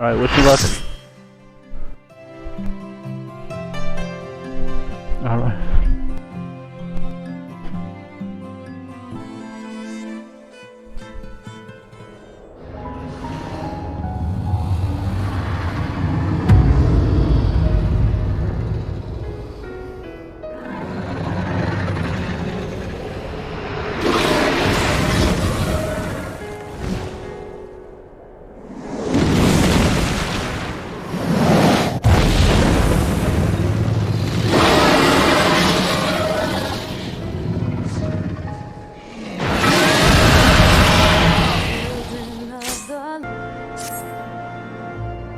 Alright, wish me luck. Alright.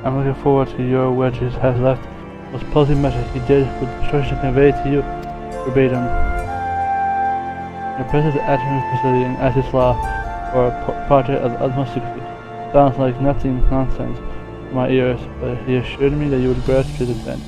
I'm looking forward to your wedges has left. Most puzzling message he did with instructions conveyed to you verbatim. Your presence at the facility in Isis Law for a project of utmost secrecy sounds like nothing nonsense to my ears, but he assured me that you would grasp his intent.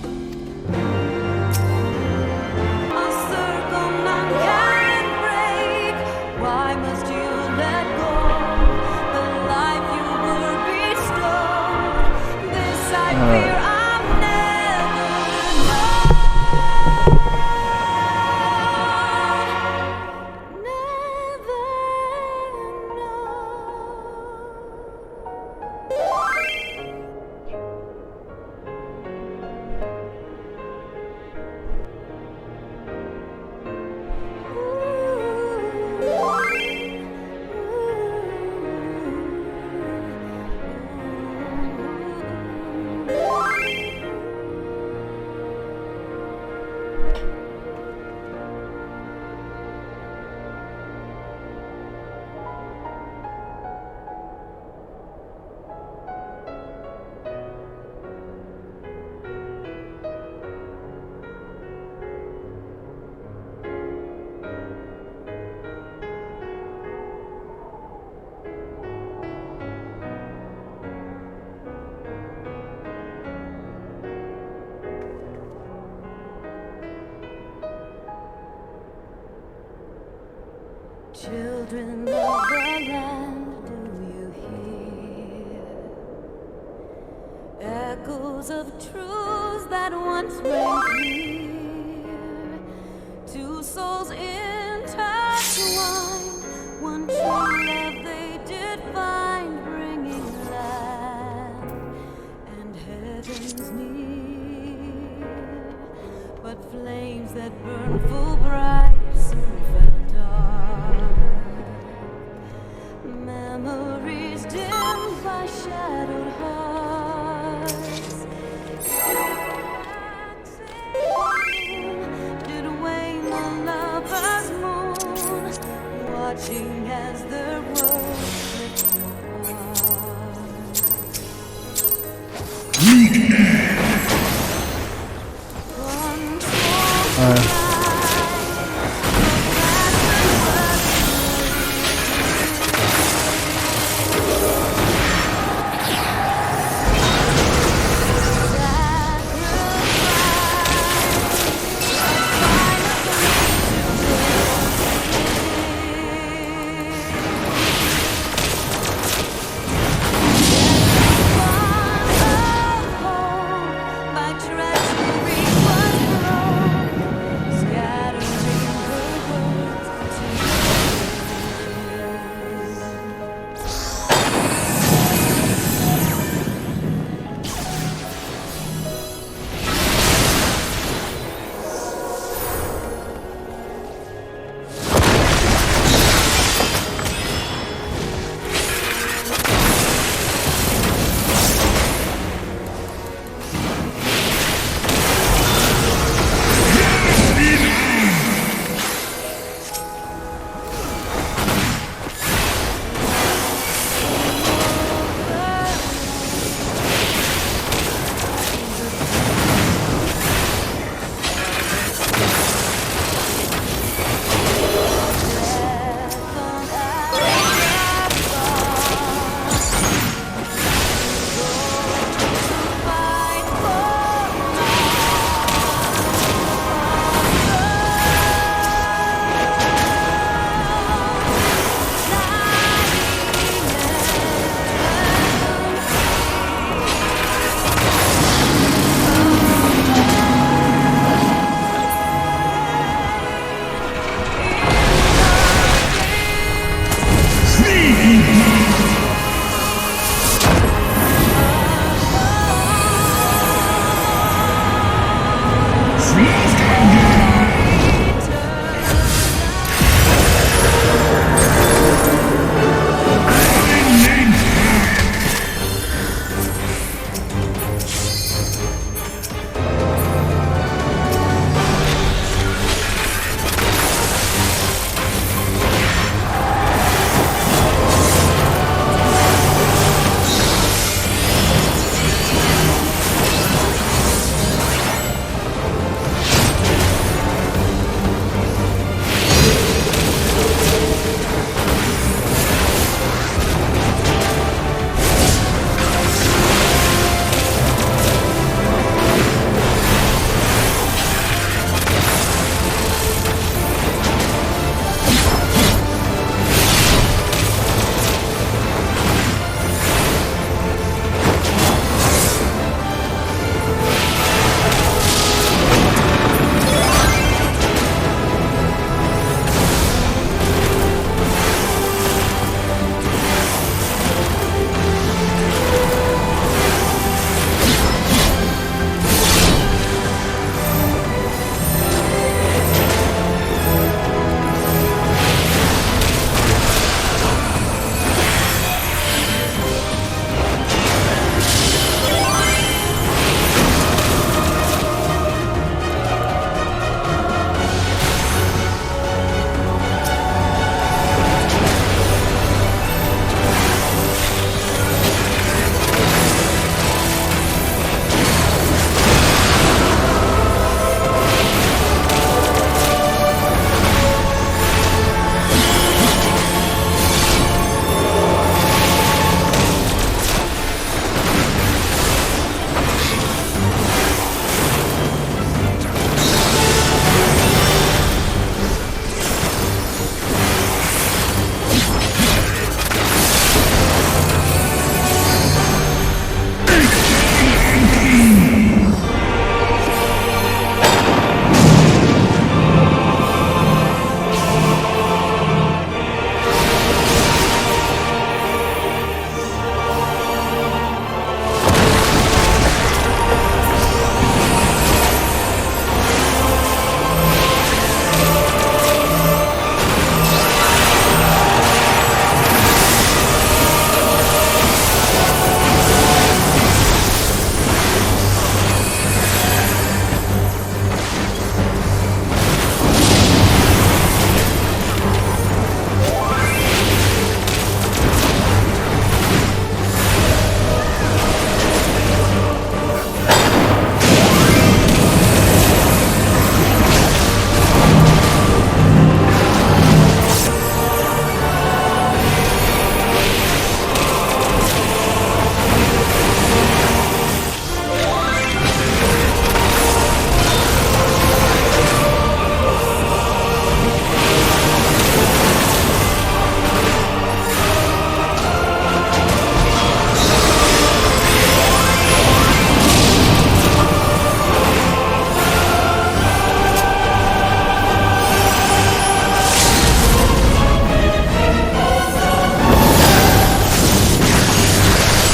Children of the land, do you hear echoes of truths that once rang clear? Two souls intertwined, one true love they did find, bringing land and heavens near. But flames that burn full bright soon fell dark. Memories dimmed by shadowed hearts. Did wane the lover's moon, watching as their worlds Alright.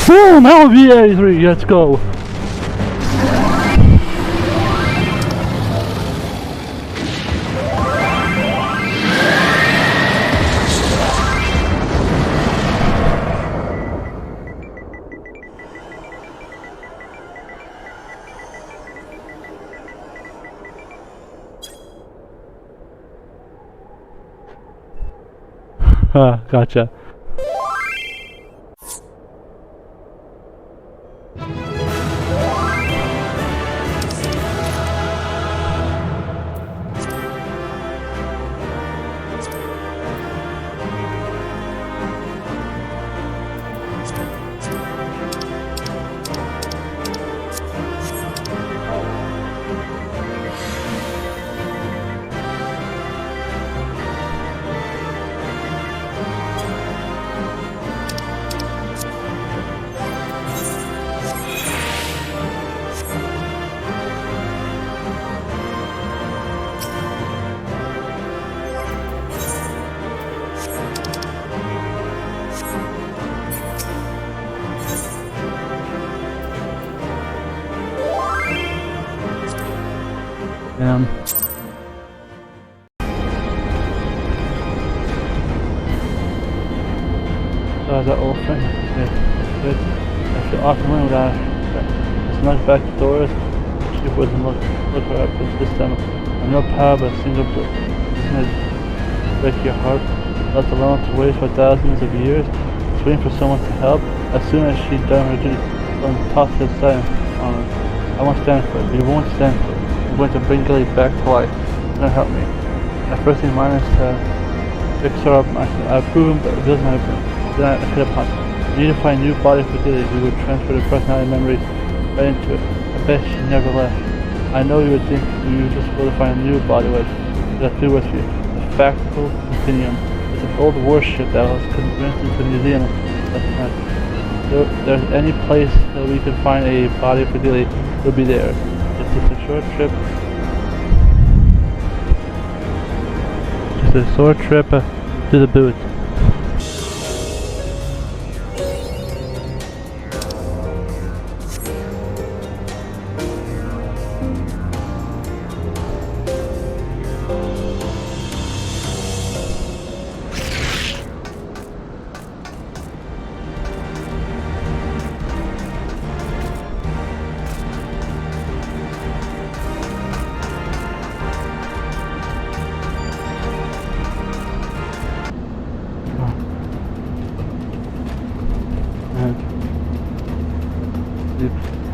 Boom! LV83, let's go! Gotcha. That old thing. Yeah, good. I feel awesome when that. It's not back to doors. She wouldn't look her up this time. I'm no power but a single book. It's gonna break your heart, let alone to wait for thousands of years, just waiting for someone to help. As soon as she's done her duty, I'm tossed aside on her. I won't stand for it. We won't stand for it. I'm going to bring Gilly back to life. It's gonna help me. My first thing mine is to fix her up. I've proven but it doesn't happen. Then I hit upon it. We need to find a new body for Gilly. We would transfer the personality memories right into it. I bet she never left. I know you would think you would just go to find a new body with that do with you. The Factual Continuum. It's an old warship that was convinced into a museum last night. If there's any place that we could find a body for Gilly, it'll be there. It's just a short trip. Just a short trip to the booth.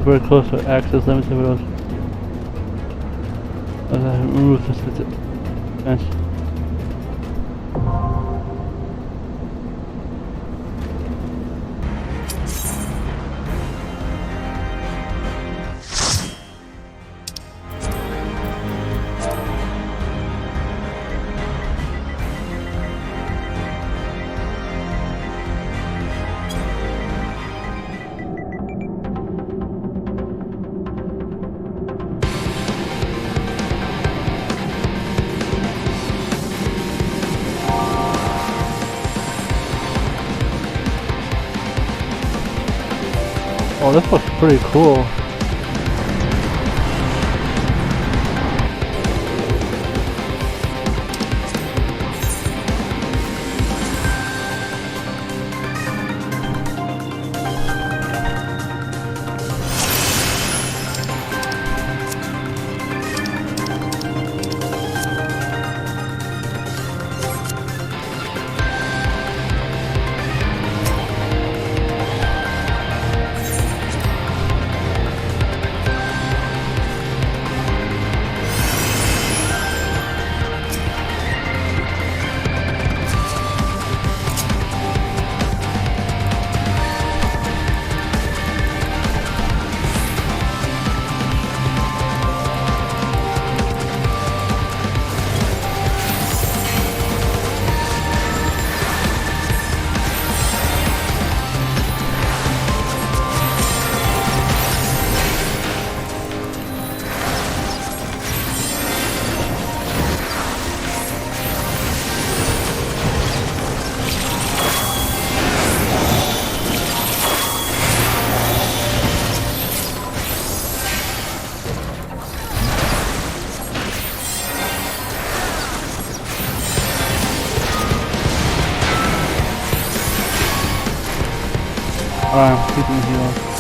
Very close to access limited with those rules and oh, this looks pretty cool. I'm keeping healed.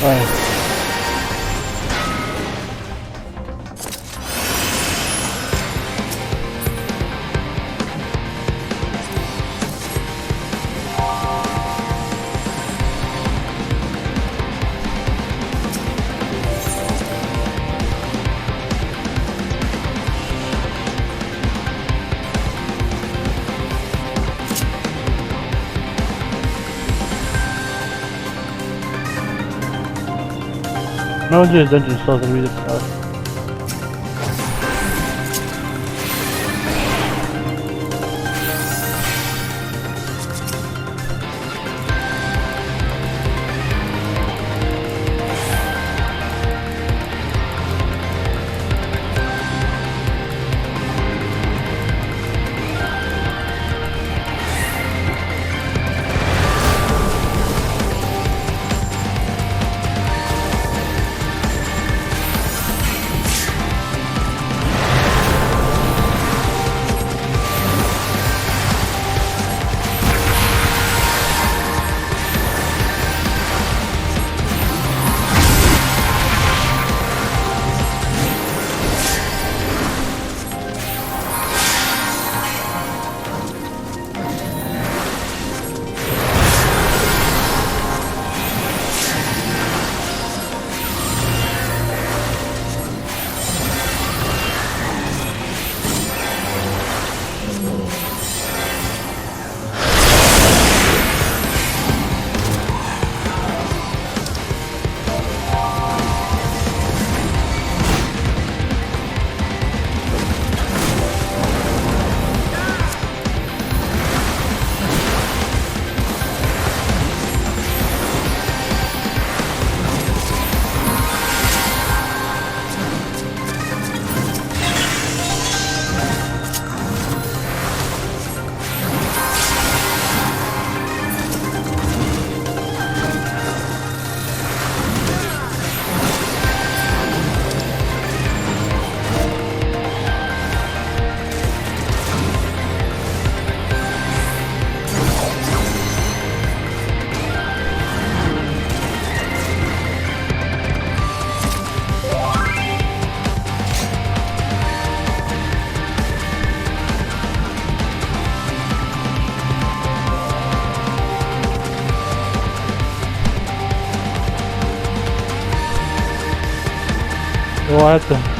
Alright. No, just dungeon stuff and read it out. I have to.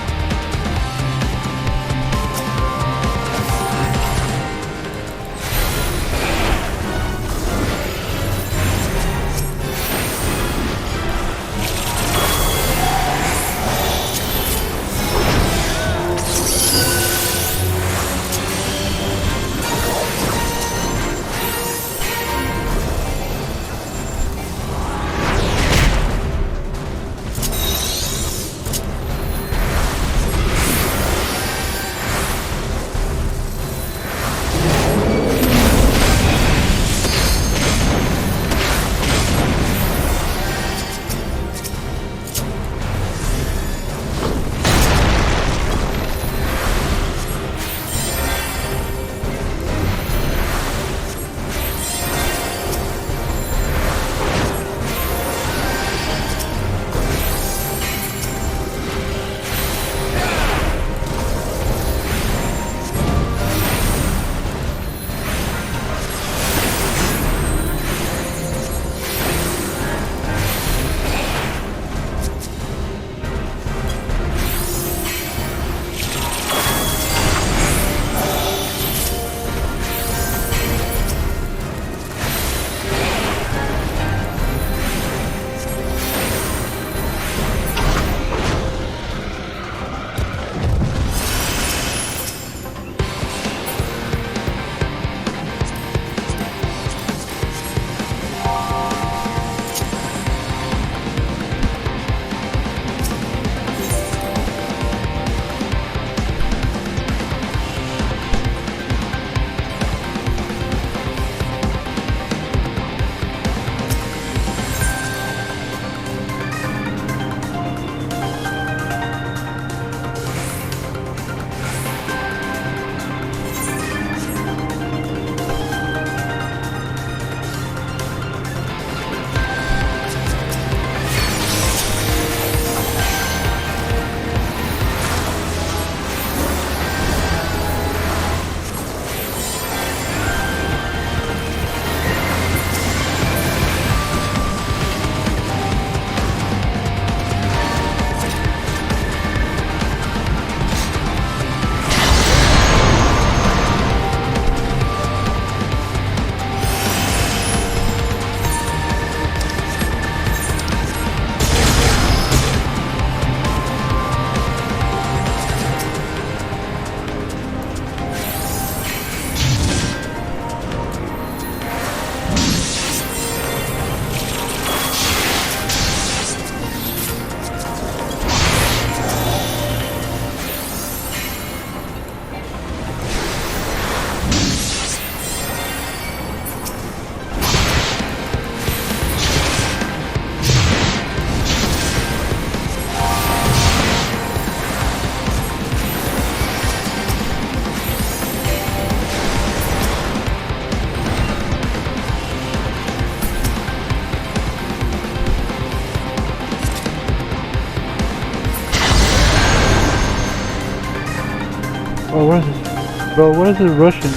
Oh, what is this? Bro, what is this Russian?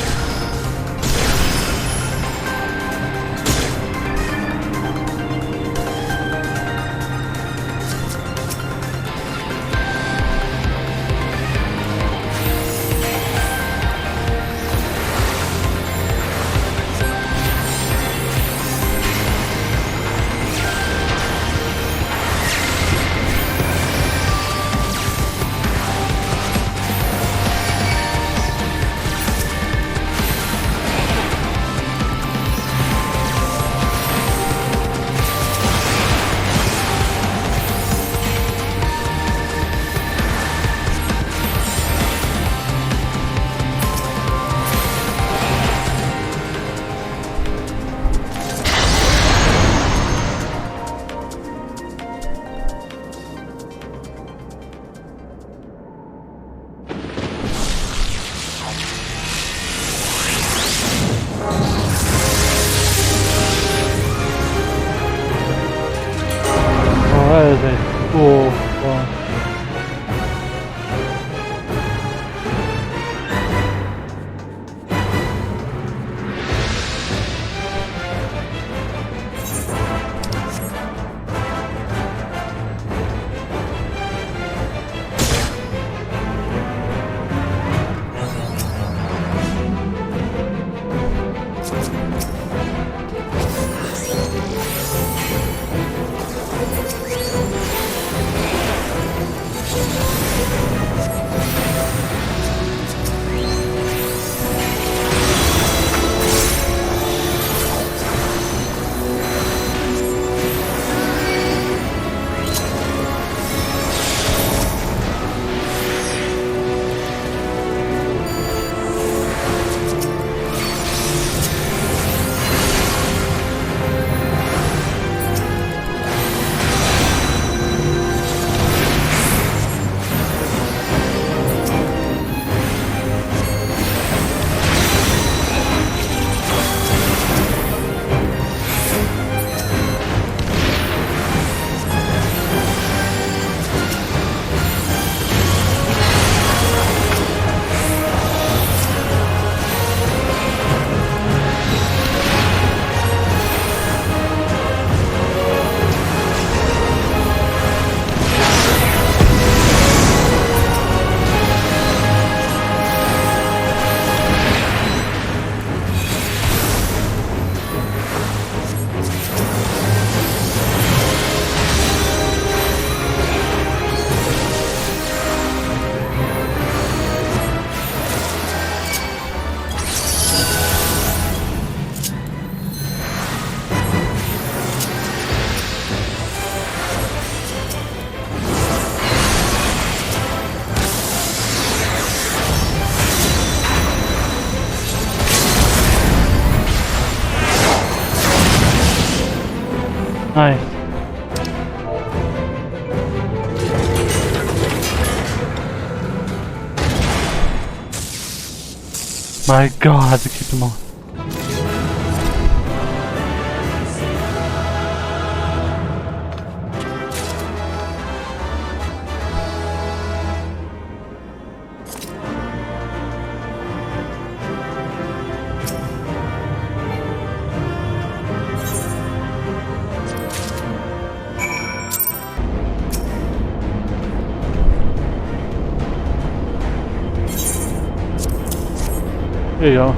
That is a cool one. Nice. My god, I have to keep them on. There you go.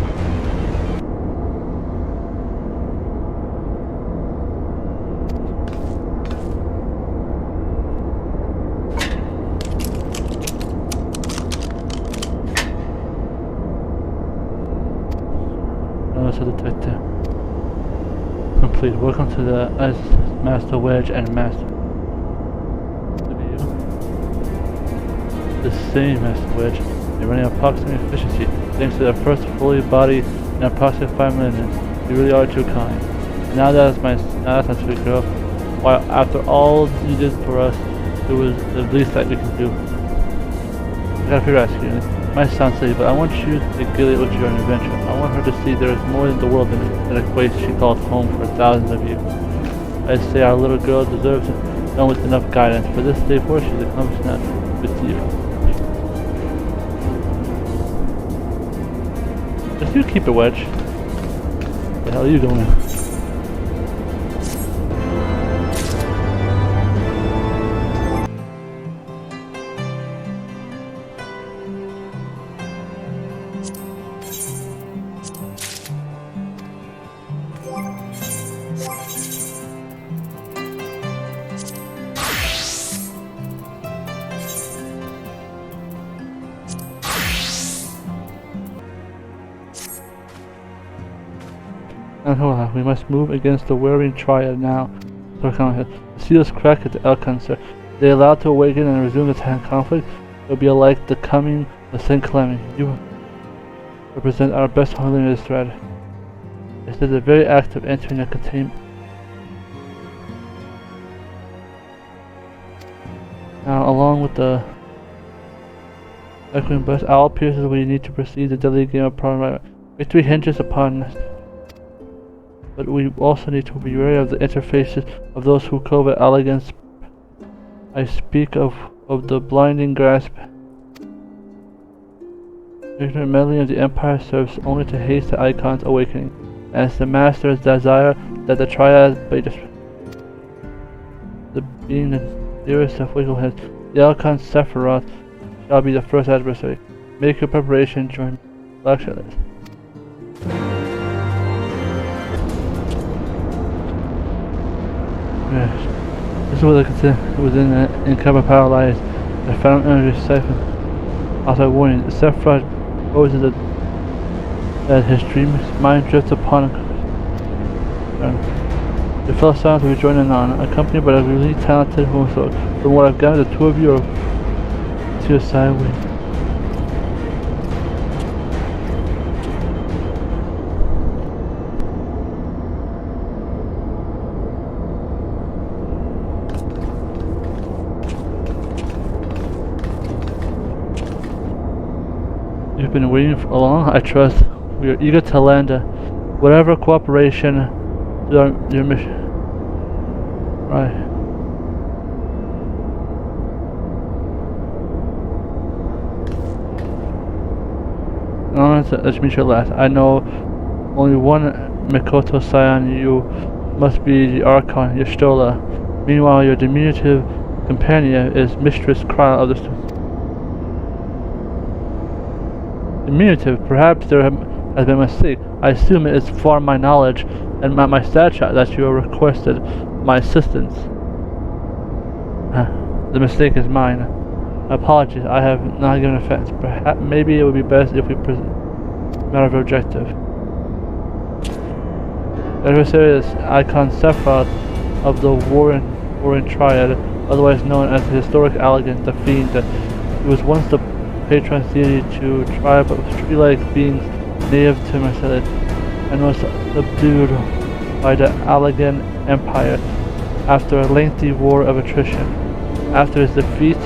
Another detective. Complete. Welcome to the Master Wedge and Master. The same Master Wedge. They're running approximate efficiency. Thanks to their first fully body in approximately 5 minutes. You really are too kind. And now that's my sweet girl. While after all you did for us, it was the least that we can do. I gotta figure out you. Might sound silly, but I want you to Gilead with you on an adventure. I want her to see there is more in the world than a place she called home for thousands of years. I say our little girl deserves it, with enough guidance. For this day for she's accomplished that with you. Just you keep it, Wedge. Where the hell are you going? We must move against the whirring Triad now. The seals crack at the Elkon, sir. They allowed to awaken and resume the conflict. It will be like the coming of St. Clement. You represent our best handling of this threat. This is a very act of entering a containment. Now, along with the echoing bus, all pierces we need to proceed the deadly game of problem. Victory hinges upon us. But we also need to be wary of the interfaces of those who covet elegance. I speak of the blinding grasp. Ignorant meddling of the Empire serves only to haste the Icon's awakening, as the Master's desire that the Triad be the being the dearest of wiggleheads, the Elkon Sephiroth shall be the first adversary. Make your preparation, join lecture. Yes. This is what I consider within the incoming power lies. The phantom energy siphon. Also warning, the Sephiroth poses that his dream mind drifts upon the fellow silence will be joining on, accompanied by a really talented homosexual. From what I've gathered, the two of you are to your side with. You've been waiting for long, I trust. We are eager to lend whatever cooperation to your mission. Right. Let's meet you last. I know only one Mikoto Scion. You must be the Archon, Yestola. Meanwhile, your diminutive companion is Mistress Kryle of the Diminutive, perhaps there has been a mistake. I assume it is for my knowledge and my stature that you have requested my assistance. The mistake is mine. My apologies, I have not given offense. Perhaps, maybe it would be best if we present matter of objective. The adversary is Icon Sephiroth of the Warring Triad, otherwise known as the historic Elegant, the Fiend. He was once the patron deity to a tribe of tree-like beings native to Mercedes, and was subdued by the Allegan Empire. after a lengthy war of attrition. After his defeat,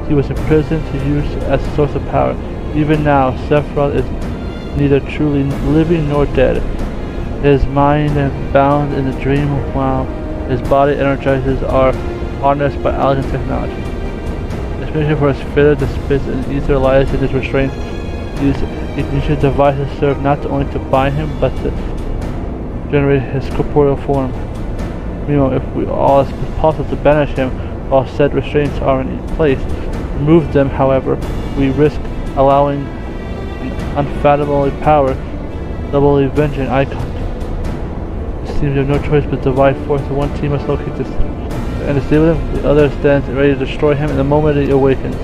he was imprisoned to use as a source of power. Even now, Sephiroth is neither truly living nor dead. His mind is bound in the dream while his body energizes are harnessed by elegant technology. His mission for his failure to spit and ether lies in his restraints. These ignition devices serve not only to bind him, but to generate his corporeal form. Meanwhile, if we all is possible to banish him while said restraints are in place, remove them, however, we risk allowing an unfathomable power, doubly vengeance icon. It seems we have no choice but to divide force. One team must locate this and disable him, the other stands ready to destroy him in the moment he awakens.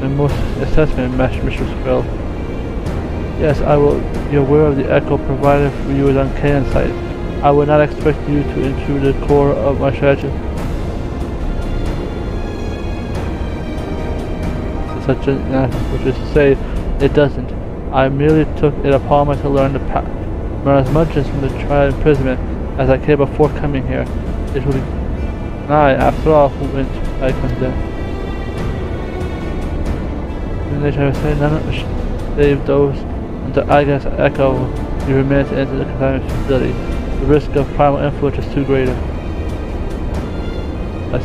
The most assessment Mistress Quill. Yes, I will be aware of the echo provided for you on Kenan's side. I would not expect you to intrude the core of my strategy. Such an which is to say, it doesn't. I merely took it upon myself to learn as much from the Triad imprisonment as I can before coming here. It will be I, after all, who went to Icon's death. And they shall say none of save those until Icon's echo be remains to enter the containment facility. The risk of primal influence is too greater.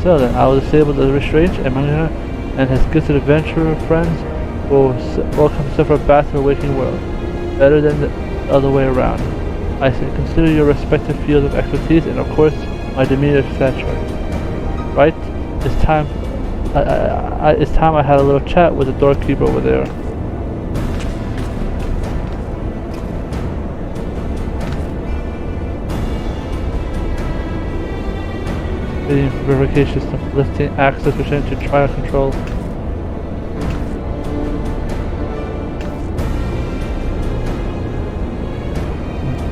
So then, I will disable the restraints, and Marina and his gifted adventurer friends will welcome Sephiroth back to the waking world. Better than the other way around. I consider your respective fields of expertise, and of course, my demeanor is satisfied. Right? It's time. It's time I had a little chat with the doorkeeper over there. The verification system, lifting access percent to Triad control.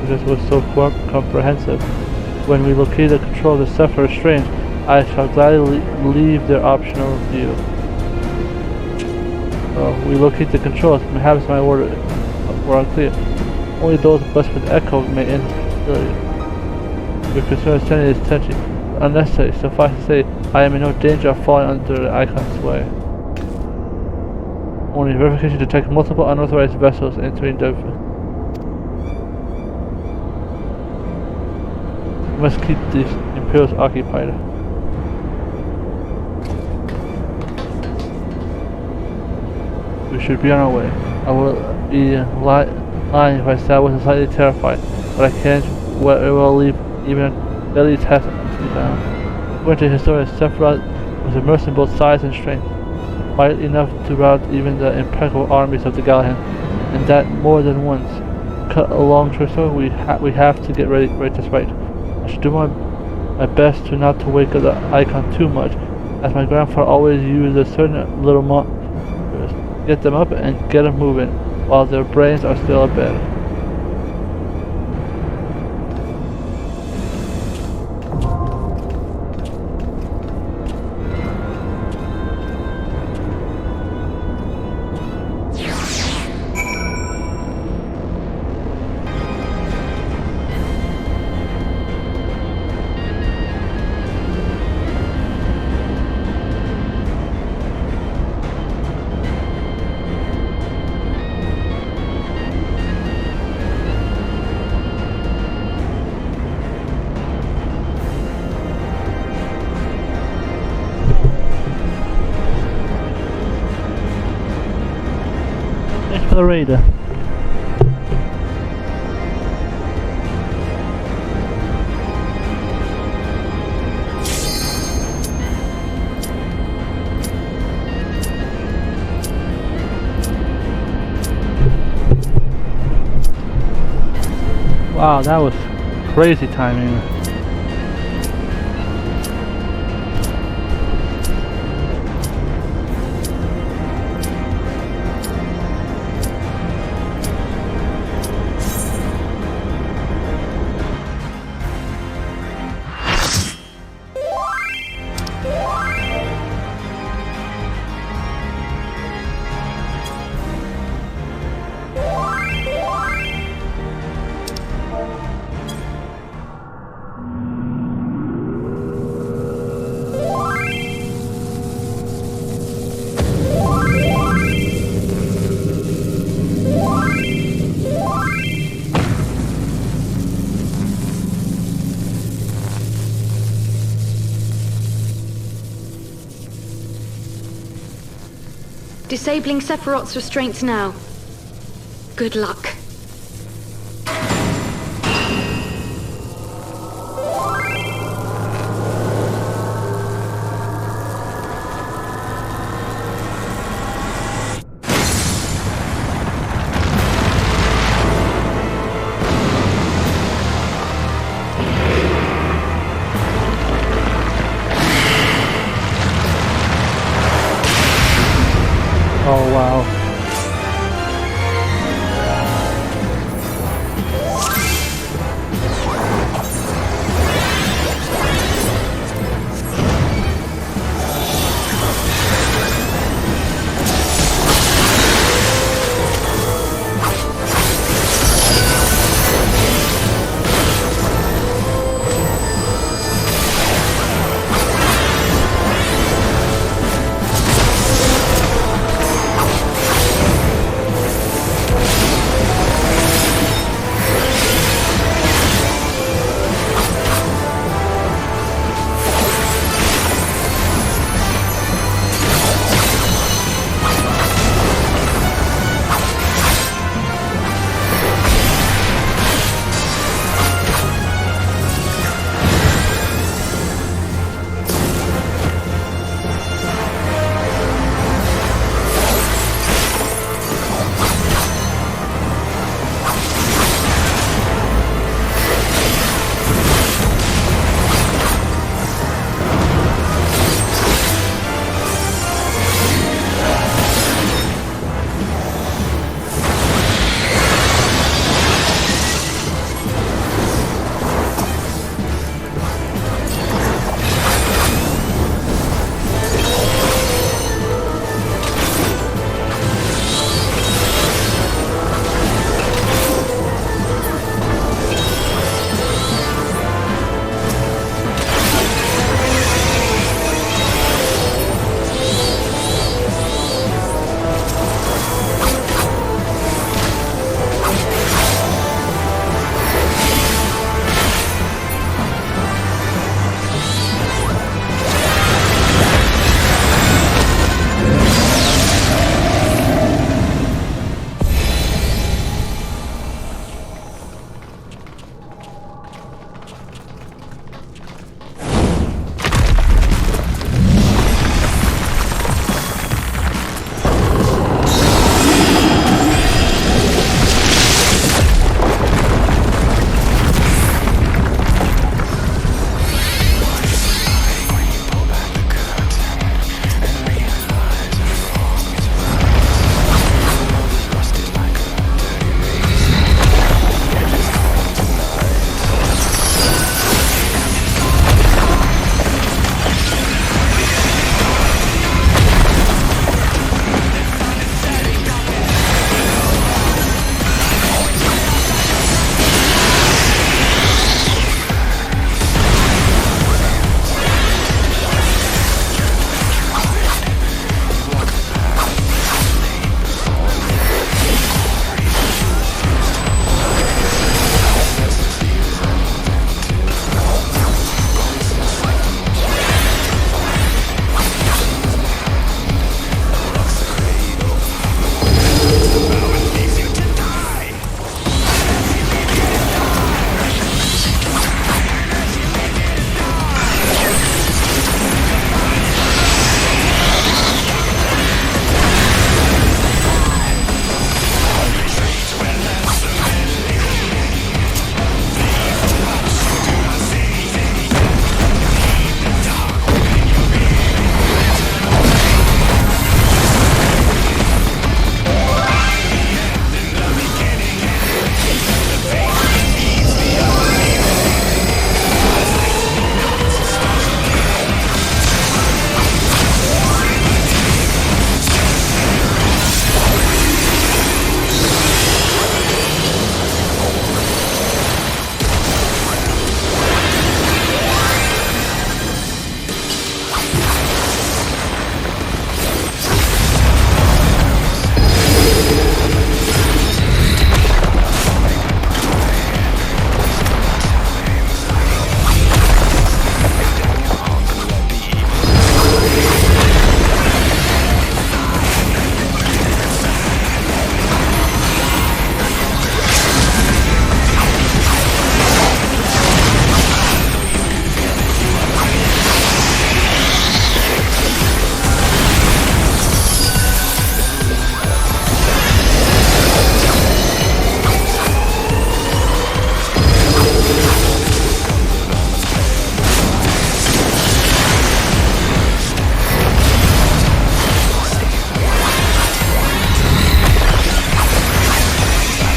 This was so comprehensive. When we locate the control of the Sephiroth restraints, I shall gladly leave their optional view. We locate the controls. Perhaps my order were unclear. Only those blessed with echo may enter the facility. Your concern is sending his attention. Unnecessary. Suffice to say, I am in no danger of falling under the Icon's sway. Only verification detects multiple unauthorized vessels entering the. We must keep these Imperials occupied. We should be on our way. I will be lying if I said I wasn't slightly terrified, but I can't. It will leave even a deadly test to be found. According to historians, Sephiroth was immersed in both size and strength, mighty enough to rout even the impeccable armies of the Galahad, and that more than once. Cut a long torso, we have to get ready to fight. I should do my best not to wake up the Icon too much, as my grandfather always used a certain little monsters. Get them up and get them moving, while their brains are still abed. The raider. Wow, that was crazy timing. Disabling Sephiroth's restraints now. Good luck. Oh wow.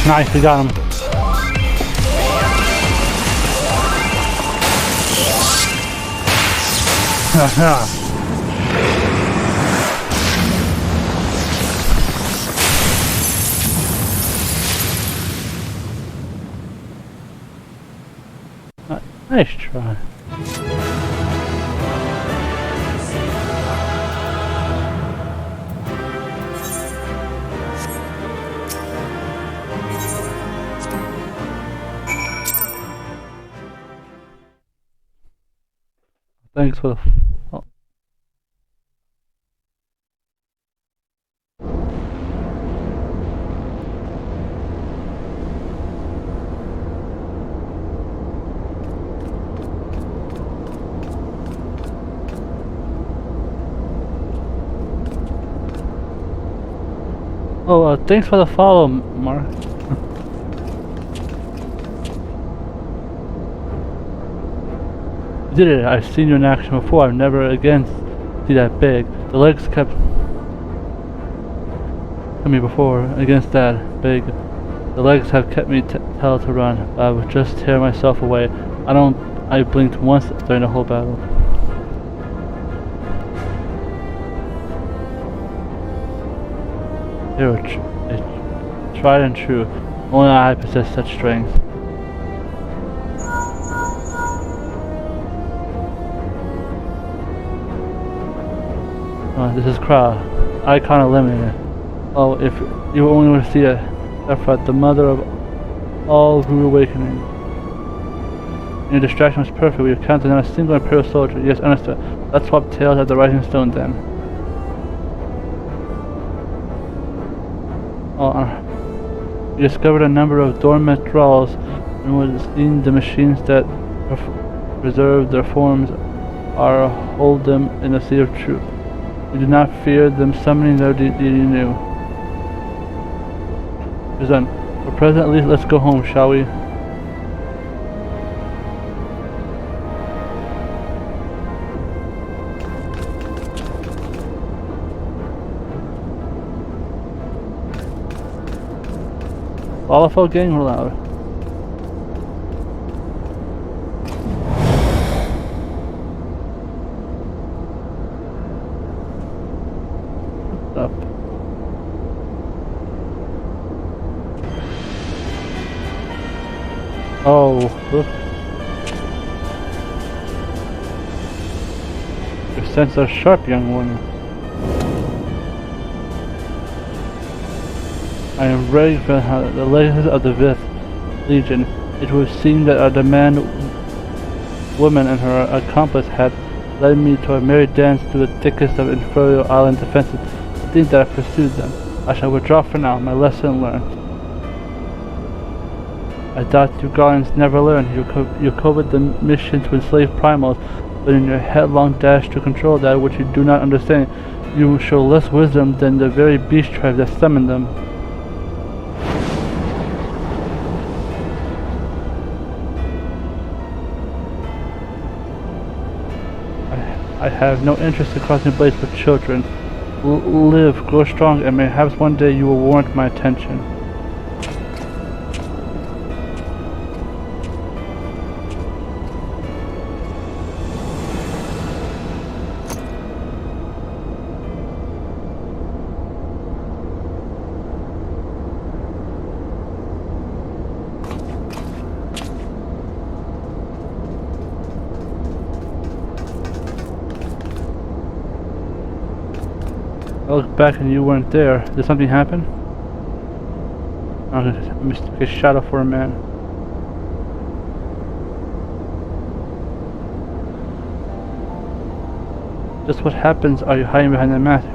Nice, we got him. Nice try. Thanks for the... Oh. Oh, thanks for the follow, Mark. You did it. I've seen you in action before. I've never again see that big. The legs kept me before against that big. The legs have kept me tell to run. I would just tear myself away. I blinked once during the whole battle. They were tried and true. Only I possess such strength. This is Kra, icon eliminated. Oh, if you only want to see it, Sophia, the mother of all rude awakening. Your distraction was perfect. We counted not a single Imperial soldier. Yes, understood. Let's swap tails at the Rising Stone then. We discovered a number of dormant thralls and was seeing the machines that preserve their forms or hold them in a state of truth. We do not fear them summoning their deity new. It's done. For present, at least let's go home, shall we? Falafel gang or loud? Up. Oh, look. Your senses are sharp, young one. I am ready for the latest of the Fifth Legion. It would seem that our demand woman and her accomplice had led me to a merry dance through the thickest of Infernal Island defenses. I think that I pursued them. I shall withdraw for now, my lesson learned. I thought you Guardians never learned. You covered the mission to enslave primals, but in your headlong dash to control that which you do not understand, you show less wisdom than the very beast tribe that summoned them. I have no interest in crossing blades with children. Live, grow strong, and perhaps one day you will warrant my attention. I looked back and you weren't there. Did something happen? I mistook a shadow for a man. Just what happens are you hiding behind the mask?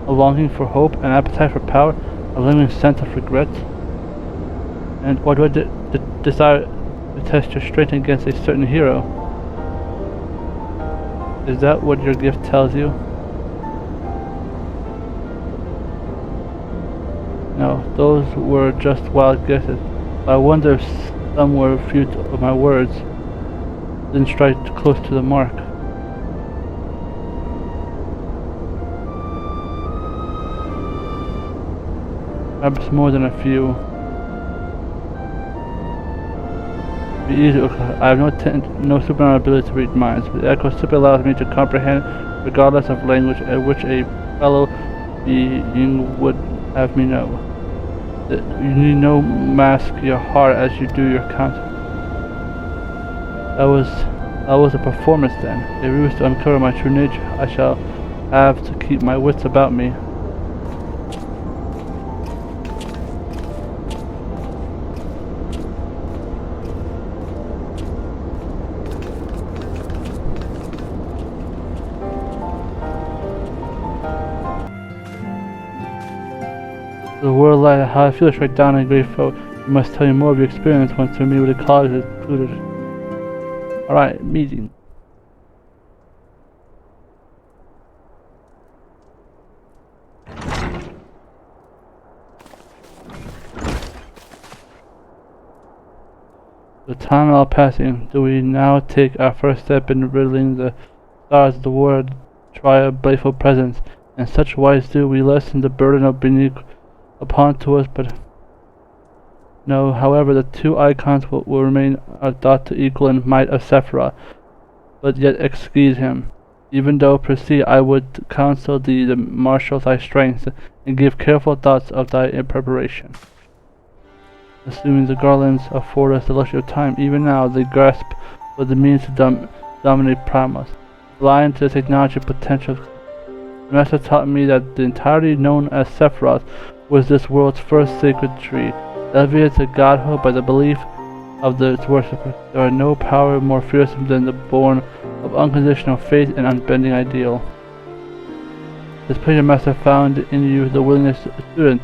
A longing for hope, an appetite for power, a lingering sense of regret? And why do I desire to test your strength against a certain hero? Is that what your gift tells you? No, those were just wild guesses. But I wonder if some were a few of my words didn't strike close to the mark. Perhaps more than a few. Be easy. I have no supernatural ability to read minds, but the echo simply allows me to comprehend, regardless of language at which a fellow being would have me know. You need no mask your heart as you do your counter. That was a performance then, a ruse to uncover my true nature. I shall have to keep my wits about me. The world light, how I feel straight down and grateful. You must tell me more of your experience once to me with the college is included. Alright, meeting. The time all passing, do we now take our first step in riddling the stars of the world, Triad playful presence? In such wise do we lessen the burden of beneath upon to us, but no, however, the two icons will remain thought to equal in might of Sephiroth, but yet exceed him. Even though proceed, I would counsel thee to marshal thy strength, and give careful thoughts of thy preparation. Assuming the garlands afford us the luxury of time, even now they grasp for the means to dominate Primus, blind to the technology potential. The Master taught me that the entirety known as Sephiroth was this world's first sacred tree, elevated to godhood by the belief of its worshippers. There are no power more fearsome than the born of unconditional faith and unbending ideal. This pleasure Master found in you the willingness student.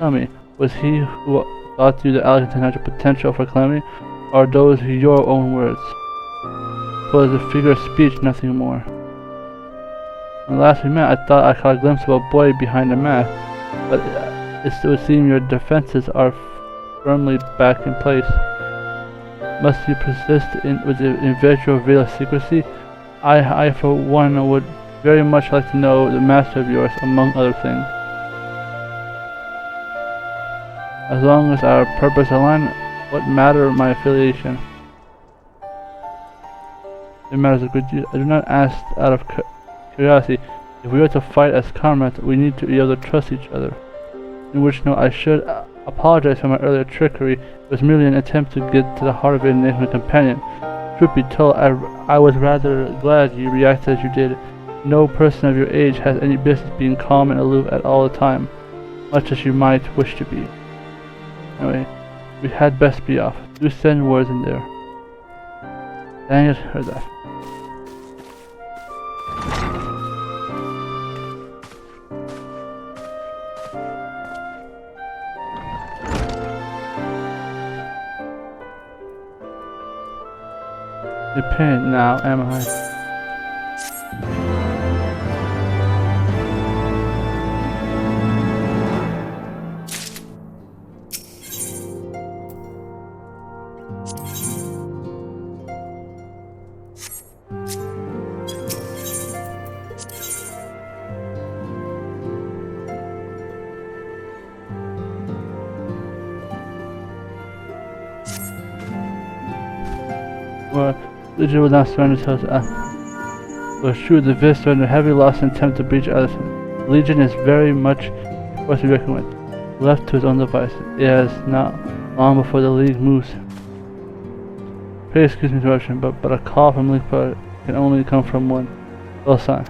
Tell me, was he who taught you the elegant technological potential for calamity, or are those your own words? Was a figure of speech, nothing more. When last we met, I thought I caught a glimpse of a boy behind a mask, but it would seem your defenses are firmly back in place. Must you persist with the eventual veil of secrecy? I for one would very much like to know the master of yours, among other things. As long as our purpose align, what matter my affiliation? It matters a good deal. I do not ask out of curiosity. If we are to fight as comrades, we need to be able to trust each other. In which note, I should apologize for my earlier trickery. It was merely an attempt to get to the heart of your enigmatic companion. Truth be told, I was rather glad you reacted as you did. No person of your age has any business being calm and aloof at all the time, much as you might wish to be. Anyway, we had best be off. Do send words in there. Dang it, heard that. Dependent now, am I? Well, Legion will not surrender to us. Was true, the Viz surrendered heavy loss and attempt to breach Ellison. The Legion is very much a force to be reckoned with. Left to his own devices, it has not long before the League moves. Pray excuse me interruption, but a call from League can only come from one. Well, son.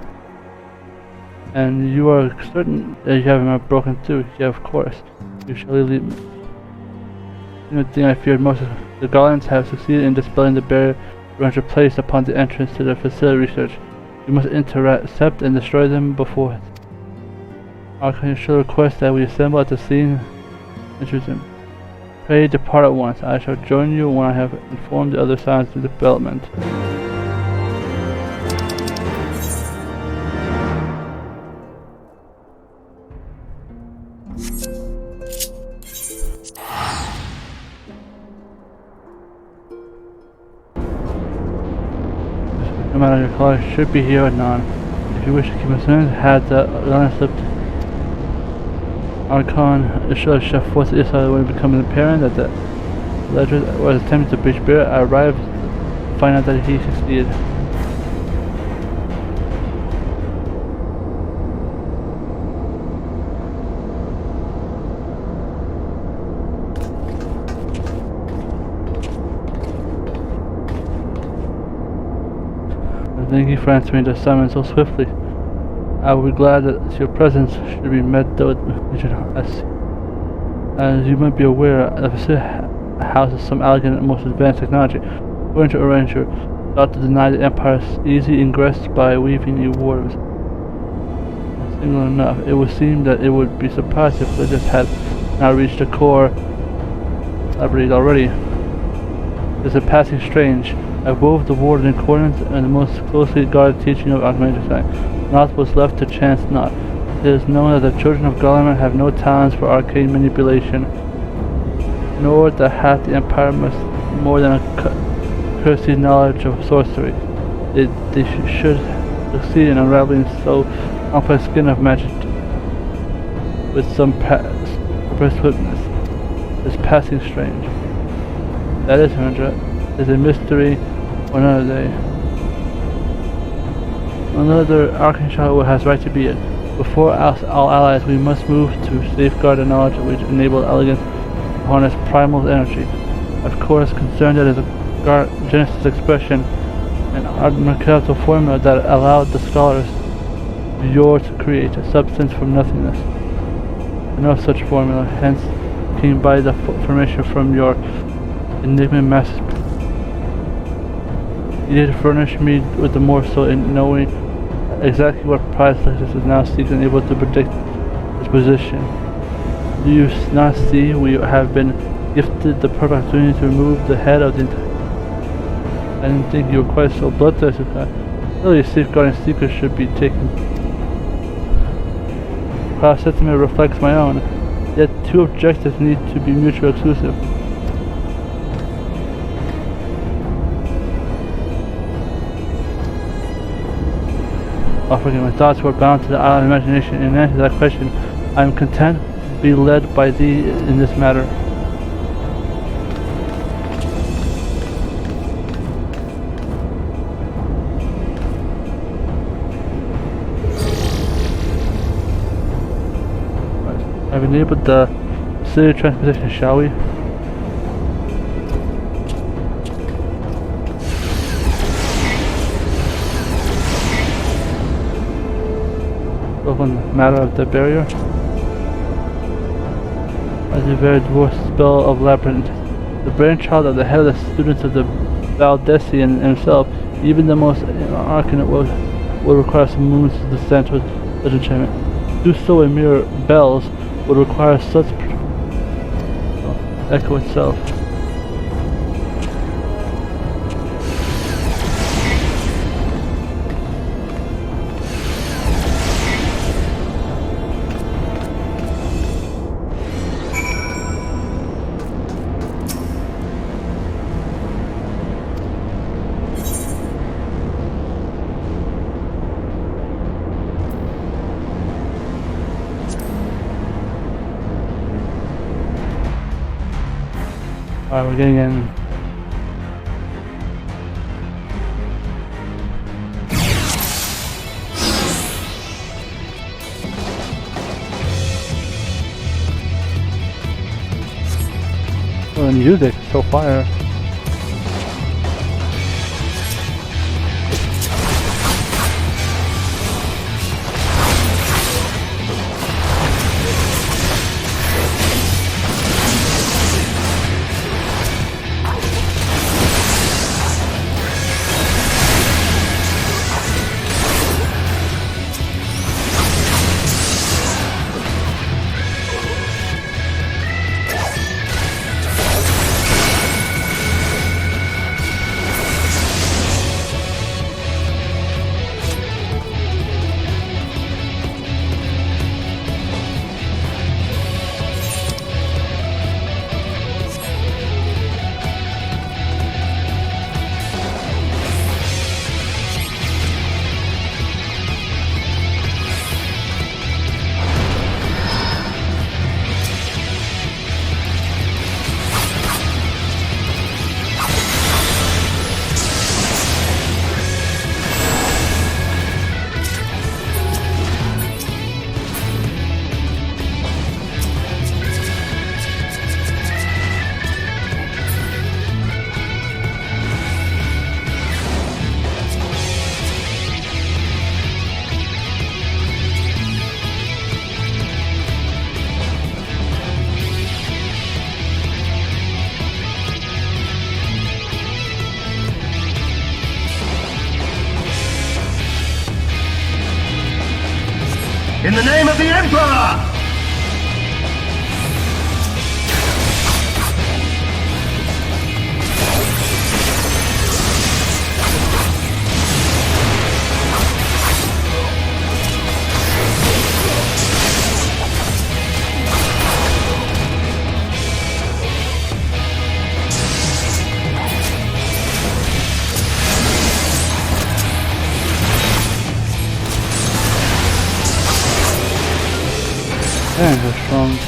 And you are certain that you have him broken through? Yeah, of course. You shall leave me. The thing I feared most is the Garlands have succeeded in dispelling the barrier Ranger placed upon the entrance to the facility research. You must intercept and destroy them before it. I shall request that we assemble at the scene. Interesting. Pray depart at once. I shall join you when I have informed the other sides of the development. No matter your color, should be here or none. If you wish to keep concerned, had the unslipped Archon should have forced Israel when it becomes apparent that the Ledger was attempting to breach Bear. I arrived to find out that he succeeded. Thank you for answering the summons so swiftly. I would be glad that your presence should be met with as you might be aware, the facility houses some elegant and most advanced technology. According to Arranger, sought to deny the Empire's easy ingress by weaving a war. Single enough, it would seem that it would be surprised if Legends had not reached the core collaborated already. It's a passing strange. I wove the ward in accordance and the most closely guarded teaching of augmented design. Naught was left to chance not. It is known that the children of Garland have no talents for arcane manipulation, nor that half the Empire must more than a cursory knowledge of sorcery. They should succeed in unraveling so complex skin of magic with some swiftness. It's passing strange. That is, Hundred. Is a mystery for another day. Another Archangel has right to be it. Before us, all allies, we must move to safeguard the knowledge which enabled elegance to harness primal energy. Of course, concerned that it is a Genesis expression, an mechanical formula that allowed the scholars to create a substance from nothingness. No such formula, hence came by the formation from your enigma master. You did furnish me with the morsel in knowing exactly what prize Lexus is now seeking and able to predict its position. Do you not see we have been gifted the perfect opportunity to remove the head of the I didn't think you were quite so bloodthirsty. Really, safeguarding secrets should be taken. Perhaps sentiment reflects my own, yet two objectives need to be mutually exclusive. Offering my thoughts were bound to the island of imagination. In answer to that question, I am content to be led by thee in this matter. I've enabled the city transposition, shall we? On the matter of the barrier. As a very dwarf spell of labyrinth. The brainchild of the head of the students of the Valdesian himself, even the most arcane will require some moons to descend with such enchantment. To do so a mere bells would require such echo itself. Alright, we're getting in. Well, the music is so fire. In the name of the Emperor! Dang, they're strong.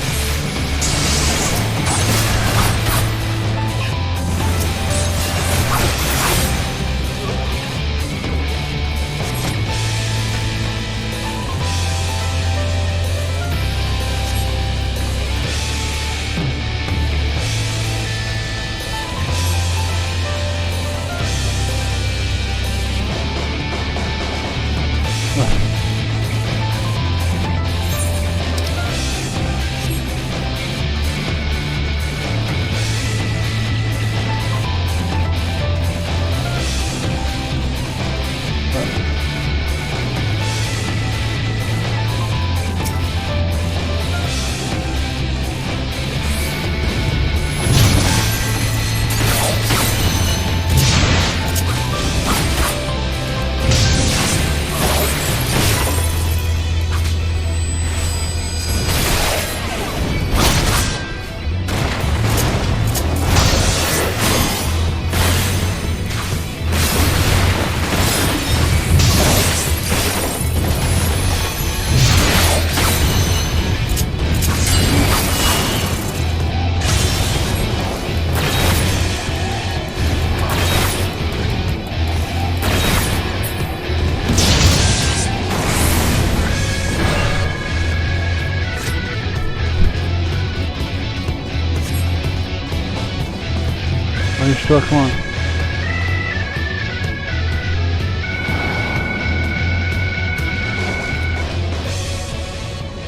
Are you sure? Come on.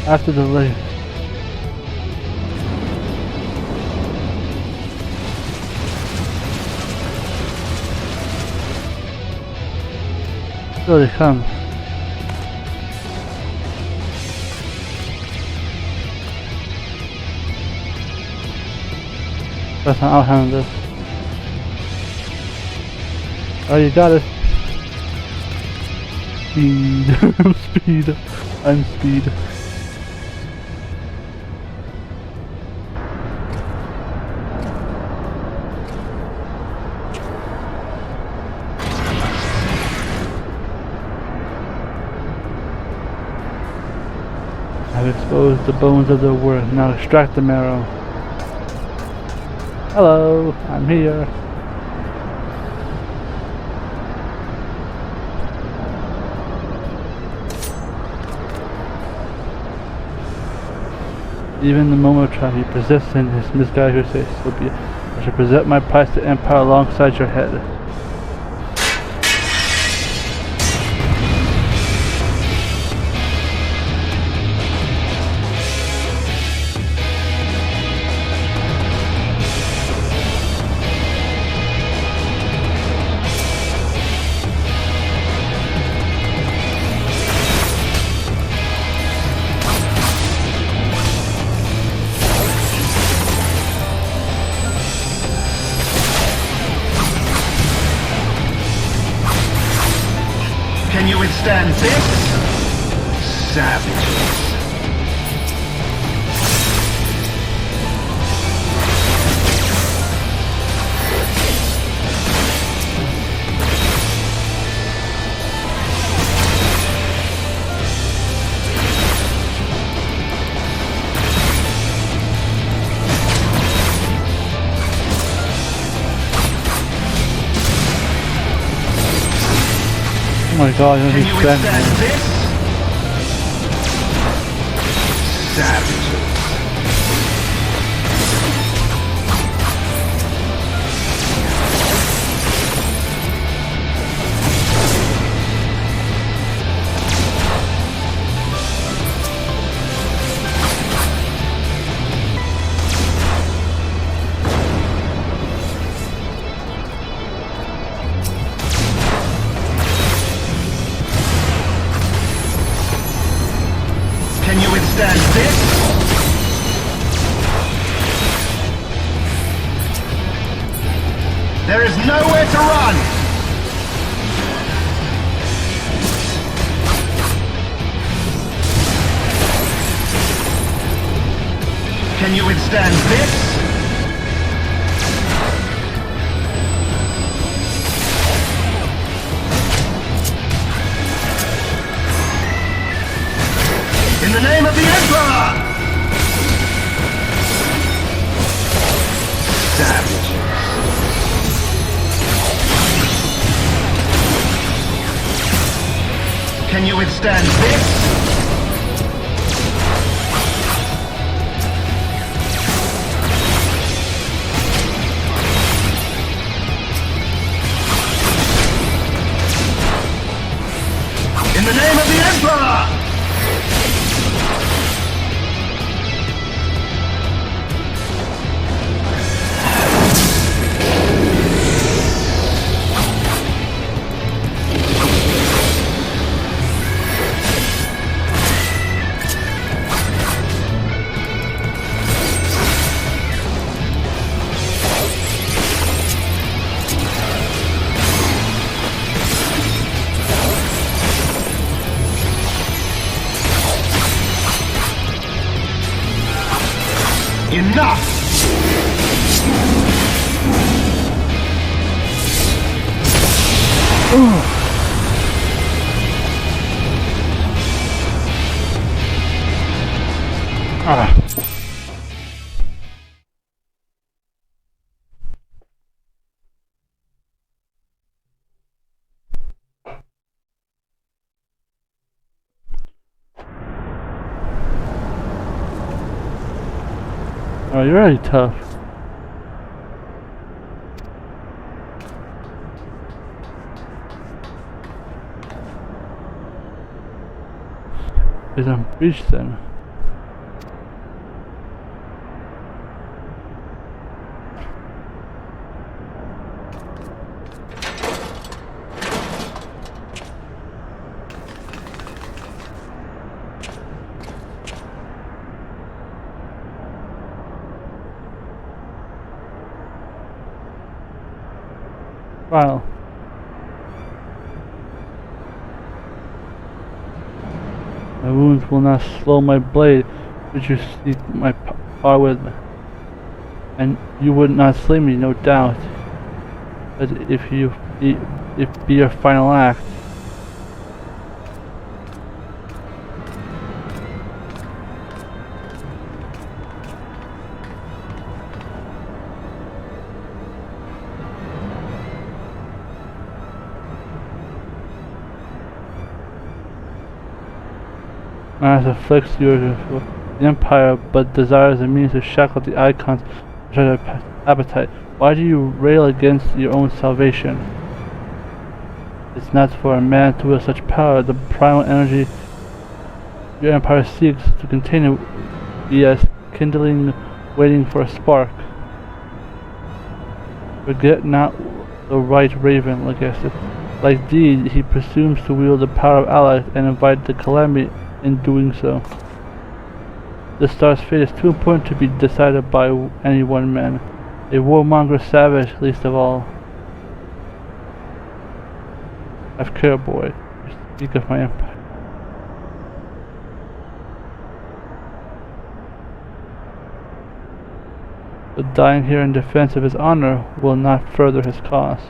After the delay. Still they come. That's not outhand this. Oh, you got it. Speed. Speed. I'm speed. I've exposed the bones of the worth. Now extract the marrow. Hello, I'm here. Even the moment of trial, he persists in his misguided say, Sophia, I shall present my price to Empire alongside your head. Can you withstand this? Savages. Oh my god, you're Can you gonna withstand this? Savages. withstand this? There is nowhere to run! Can you withstand this? In the name of the Emperor! Savages. Can you withstand this? In the name of the Emperor! Enough! Oh, you're really tough. Is on beach then. Wow. My wounds will not slow my blade, but you seek my power with me. And you would not slay me, no doubt. But if be your final act. As afflicts the Empire, but desires a means to shackle the icons which are their appetite. Why do you rail against your own salvation? It's not for a man to wield such power. The primal energy your Empire seeks to contain it be as kindling, waiting for a spark. Forget not the right Raven, like thee, he presumes to wield the power of allies and invite the calamity in doing so. The star's fate is too important to be decided by any one man. A warmonger savage, least of all. Have care, boy. You speak of my empire. But dying here in defense of his honor will not further his cause.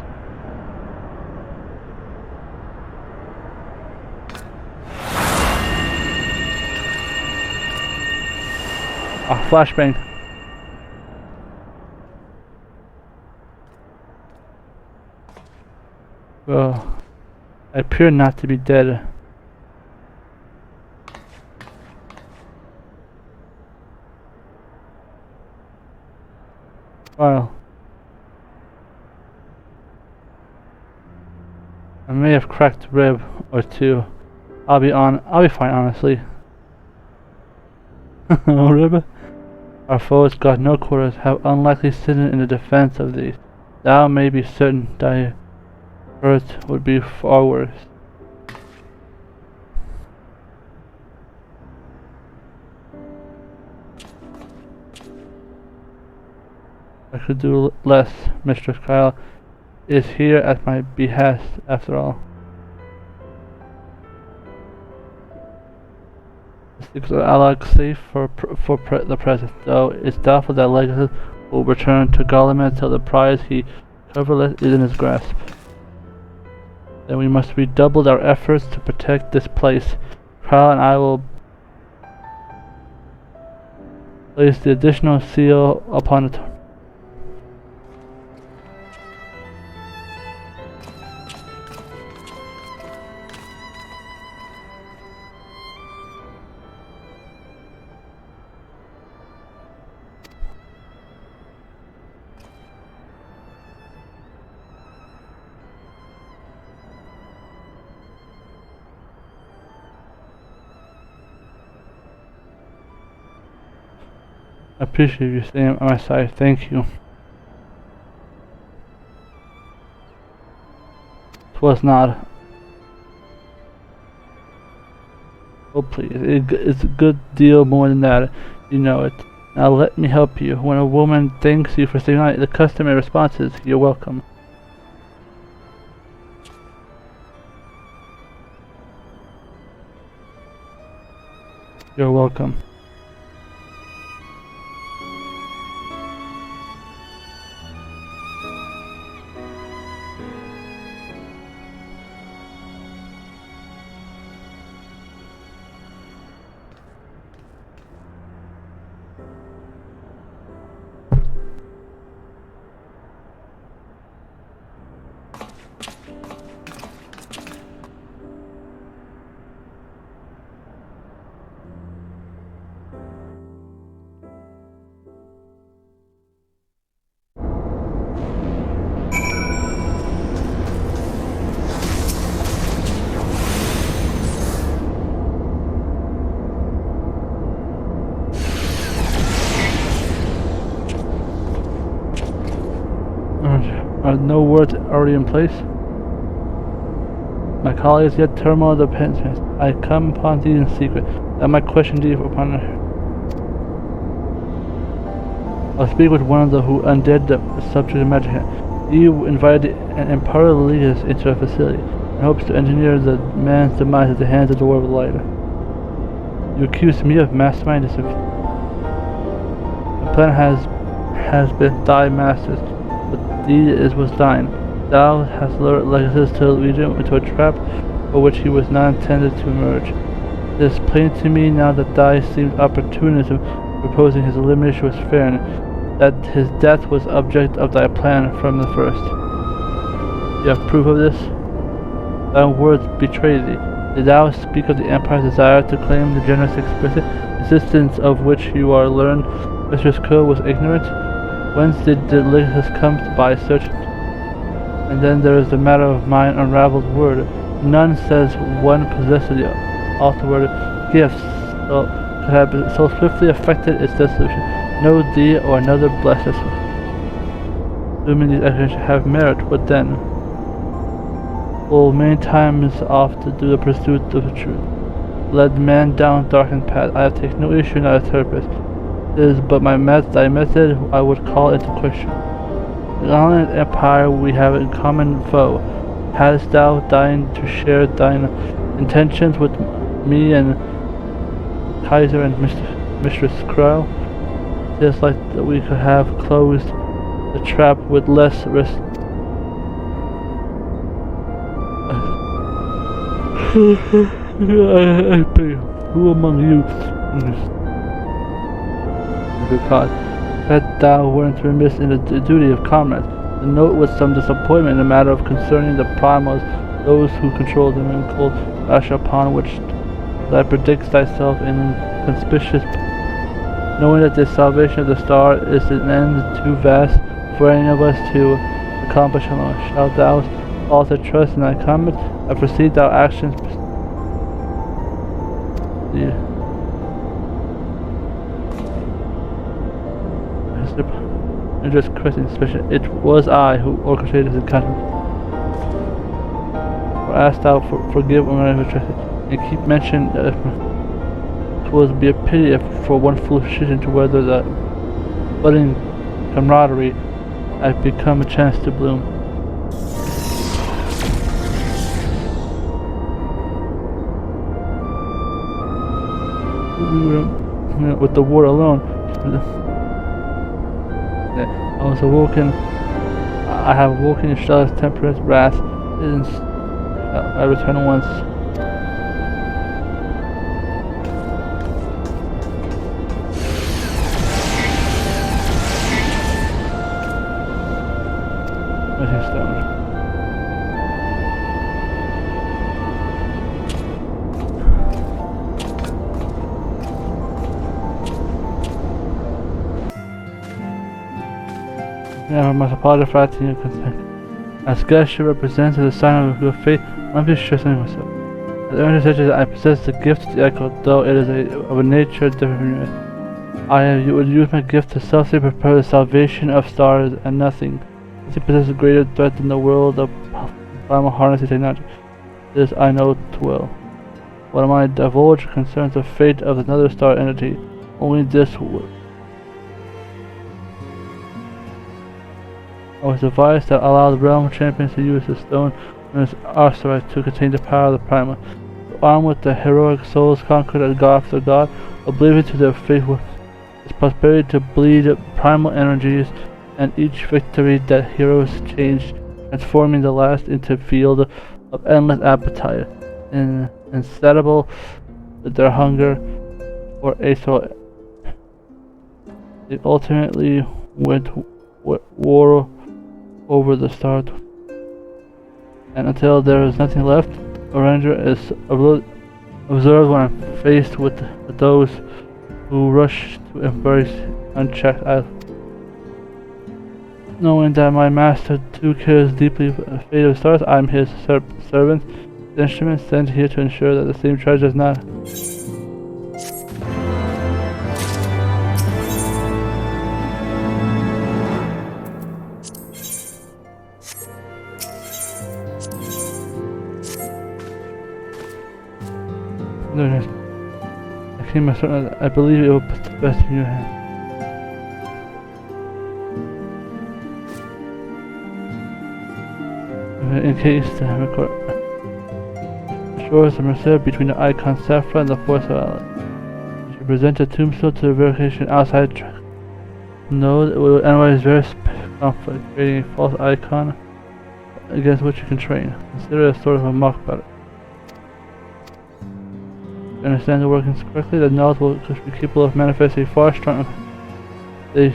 Ah, flashbang. Well, I appear not to be dead. Well, I may have cracked a rib or two. I'll be fine, honestly. Rib? Our foes, got no quarters, have unlikely sinned in the defense of these. Thou may be certain thy hurt would be far worse. I could do less. Mistress Kyle is here at my behest, after all. The secrets are allied safe for the present, though it's doubtful that Legacy will return to Gollum until the prize he coveted is in his grasp. Then we must redouble our efforts to protect this place. Kyle and I will place the additional seal upon it. I appreciate you staying on my side. Thank you. 'Twas not. Oh please, it's a good deal more than that. You know it. Now let me help you. When a woman thanks you for staying on, the customary response is, "You're welcome." You're welcome. Are no words already in place? My colleagues yet turmoil the penitence. I come upon thee in secret, that my question thee upon her. I'll speak with one of the who undid the subject of magic. You invited an Emperor Legas into a facility, in hopes to engineer the man's demise at the hands of the War of the Light. You accuse me of masterminding this. The plan has been thy master's. Deed was thine. Thou hast lured Legacy to lead him into a trap for which he was not intended to emerge. It is plain to me now that thy seemed opportunism proposing his elimination was fair, and that his death was object of thy plan from the first. You have proof of this? Thy words betray thee. Did thou speak of the Empire's desire to claim the generous explicit existence of which you are learned Mistress Quill was ignorant? Whence did the Legacy come by such? And then there is the matter of mine unraveled word. None says one possessed the outward gifts so could have so swiftly affected its dissolution. No thee or another bless us. Assuming these actions have merit, what then? Will many times oft to do the pursuit of the truth. Led man down darkened path. I have taken no issue in thy purpose. It is but thy method I would call into question. The gallant empire we have in common foe. Hadst thou deigned to share thine intentions with me and Kaiser and Mistress Crow, it is like that we could have closed the trap with less risk. I pray, who among you? Because that thou weren't remiss in the duty of comrades. The note with some disappointment in the matter of concerning the primals, those who control them and cold ash upon which thou predicts thyself in conspicuous, knowing that the salvation of the star is an end too vast for any of us to accomplish alone. Shalt thou also trust in thy comet? I foresee thy actions. Just question suspicion. It was I who orchestrated this encounter. For ask thou forgive when I have trusted, and keep mention that it would be a pity for one foolish decision to weather the budding camaraderie I've become a chance to bloom. With the war alone, I was awoken. I have awoken in Stella's temperate wrath. I return once. Stone. I must apologize for acting in consent. As gesture represents the sign of good faith, I must be stressing myself. As earnest such as I possess the gift of the echo, though it is of a nature different from yours. You would use my gift to selflessly prepare the salvation of stars and nothing. He possesses a greater threat than the world of primal harnessing technology. This I know too well. When I divulge concerns the fate of another star entity, only this would. I was advised to allow the realm champions to use the stone and its arsenal to contain the power of the primal. Armed with the heroic souls conquered as god after god, oblivious to their fate with its prosperity to bleed primal energies, and each victory that heroes changed, transforming the last into a field of endless appetite, insatiable with their hunger for Aethel. They ultimately went war over the stars, and until there is nothing left, Oranger is observed when I'm faced with those who rush to embrace unchecked idol. Knowing that my master too cares deeply for the fate of stars, I am his servant, the instrument sent here to ensure that the same treasure is not. I believe it will put the best in your hand. In case the record shores the Mercer between the icon Sapphire and the Force of Allah. She presents a tombstone to the verification outside track. Node it will analyze various conflict, creating a false icon against which you can train. Consider it a sort of a mock battle. To understand the workings correctly, the nodes will be capable of manifesting far stronger. This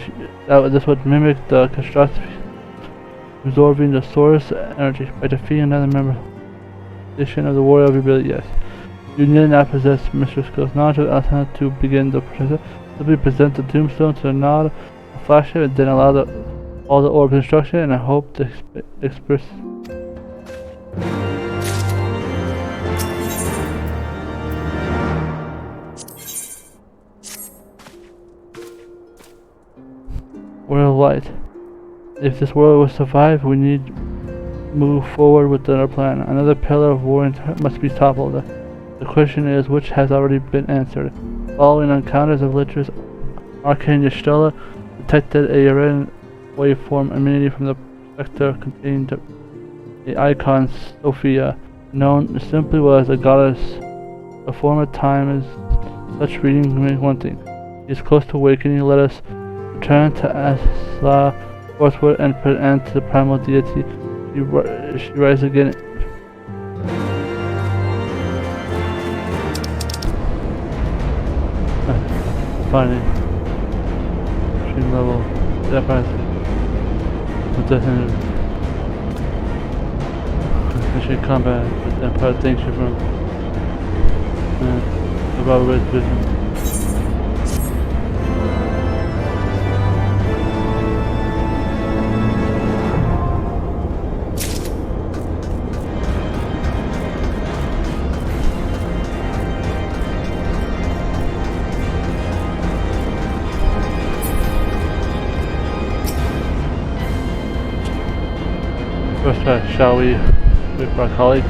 would mimic the constructive absorbing the source energy by defeating another member of the warrior of your ability. Yes, you need not possess mystery skills. Knowledge of Alcana to begin the process. Simply present the tombstone to the nod, flash it, and then allow all the orb instruction, and I hope to express. World light. If this world will survive, we need move forward with our plan. Another pillar of war must be toppled. The question is, which has already been answered. Following encounters of Lich's Arcane Stella detected a red waveform emanating from the sector containing the icon Sophia, known simply as a goddess. The form of time is such reading means one thing. He is close to awakening. Let us return to Asla forthward and put an end to the primal deity. She rises again. Finally, extreme level. That part with death and efficient combat with Empire thanks you from about red vision. First, shall we wait for our colleagues?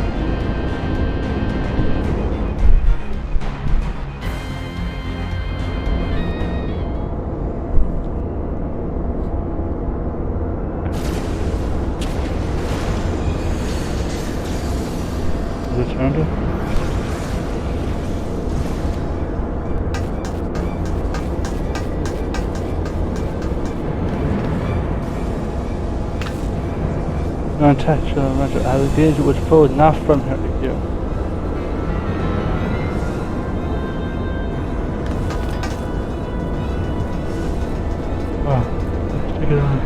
Non-textual mental engagement with foes not from here. Oh, let's take it on.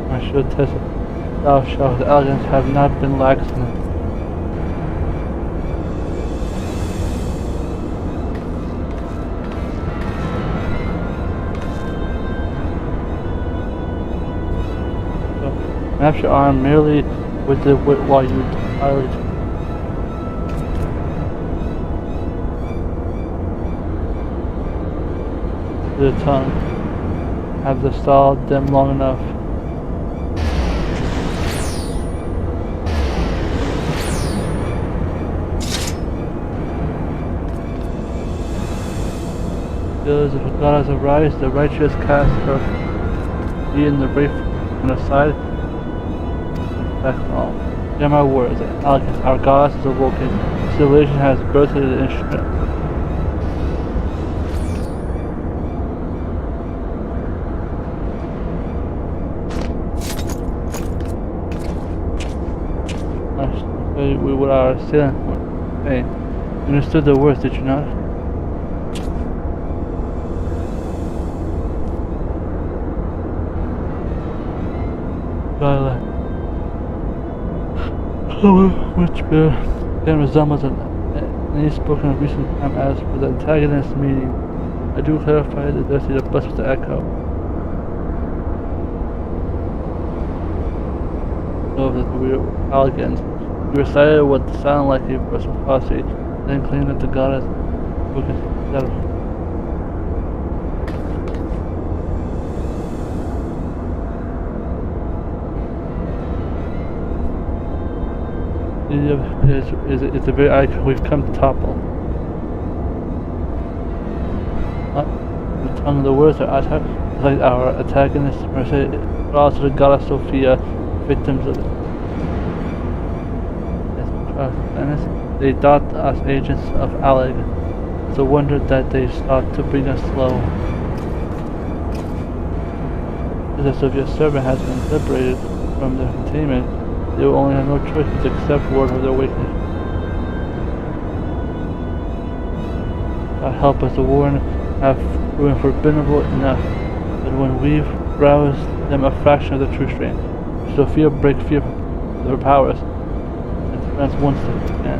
I should test it. Thou shalt, the elegants have not been lax in it. So, map your arm merely with the wit while you pilot. The tongue. Have the stalled them long enough. If a goddess arise, the righteous cast her ye in the reef on the side. That's all. Hear my words, Alchemist, our goddess is awoken. Civilization has birthed the instrument. We were our assailant. Hey, you understood the words, did you not? Which again resembles any spoken of recent time as for the antagonist meeting. I do clarify that there's the bus with the echo. Know that we were elegant. We recited what sounded like a verse of prophecy, then claimed that the goddess would consider. It's a very icon we've come to topple. The tongue of the words are attacked, like our antagonists, but also the goddess Sophia, victims of it. They thought us agents of Aleg. It's a wonder that they sought to bring us low. The Sophia servant has been liberated from their containment. They will only have no choice but to accept word of their weakness. God help us, the warren have proven formidable enough, but when we've roused them a fraction of the true strength, Sophia break free of their powers, and prevents one step again.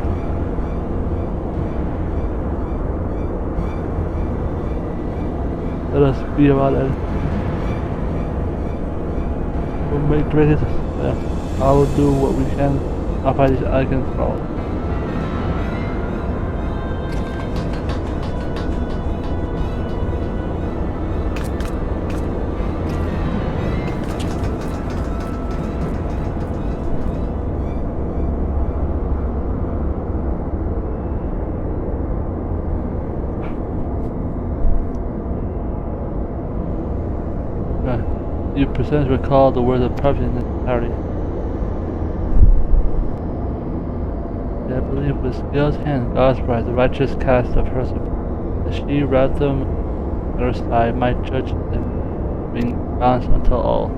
Let us be about it. We'll make great I will do what we can. I'll fight these elegant thralls. You present recall the words of prophecy in entirety. I believe with skilled hand, God's bride, the righteous cast of her, as she wrapped them at her side, might judge them, being balanced until all.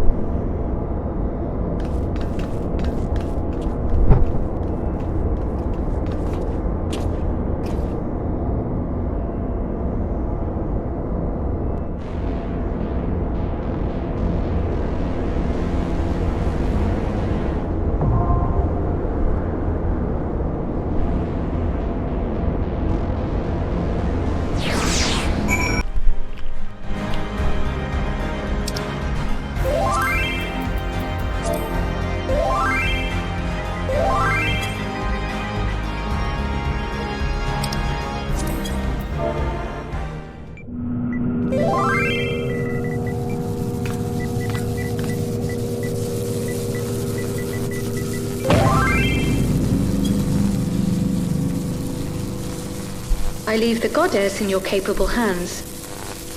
I leave the goddess in your capable hands.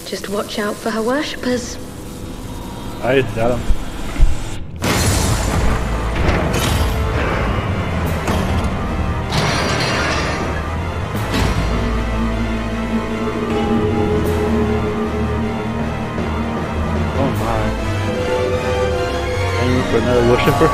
Just watch out for her worshippers. I got him. Oh my. Aiming for another worshipper.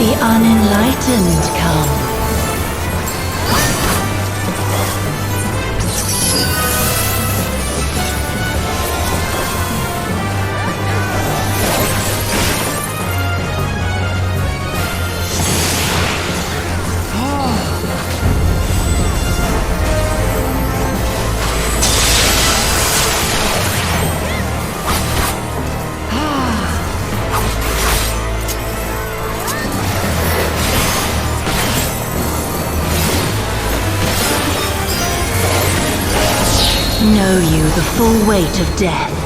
The unenlightened come. Know you the full weight of death.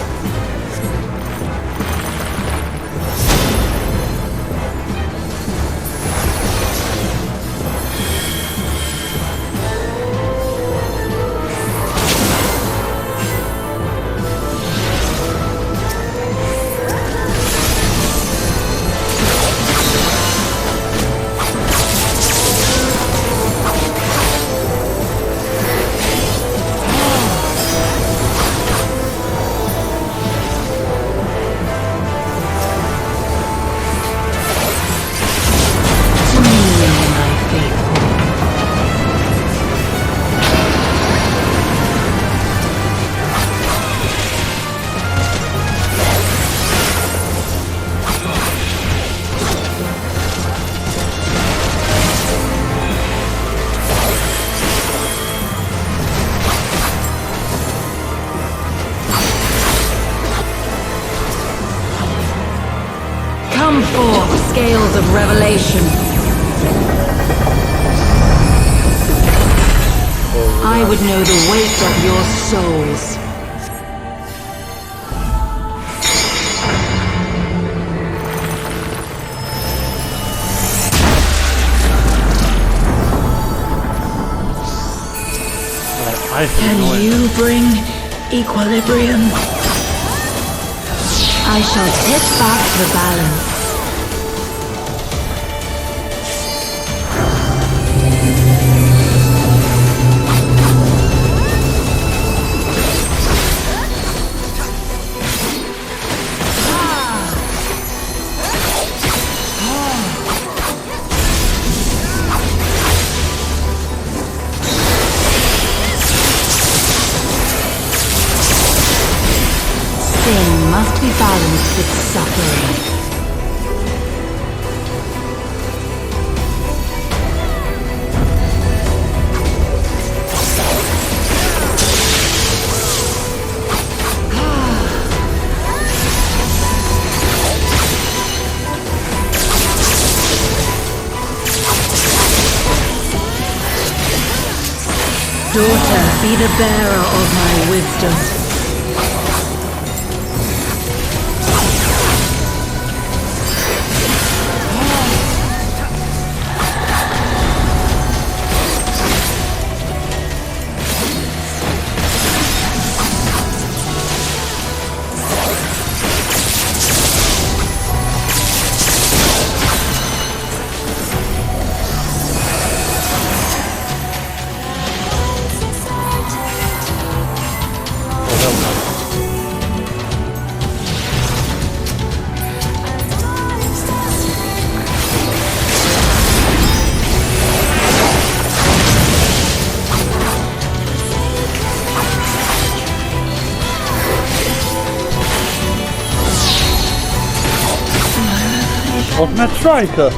Come forth, scales of revelation. I would know the weight of your souls. Can you bring equilibrium? I shall tip back the balance. Sin must be balanced with suffering. Daughter, be the bearer of my wisdom. Ultimate Striker!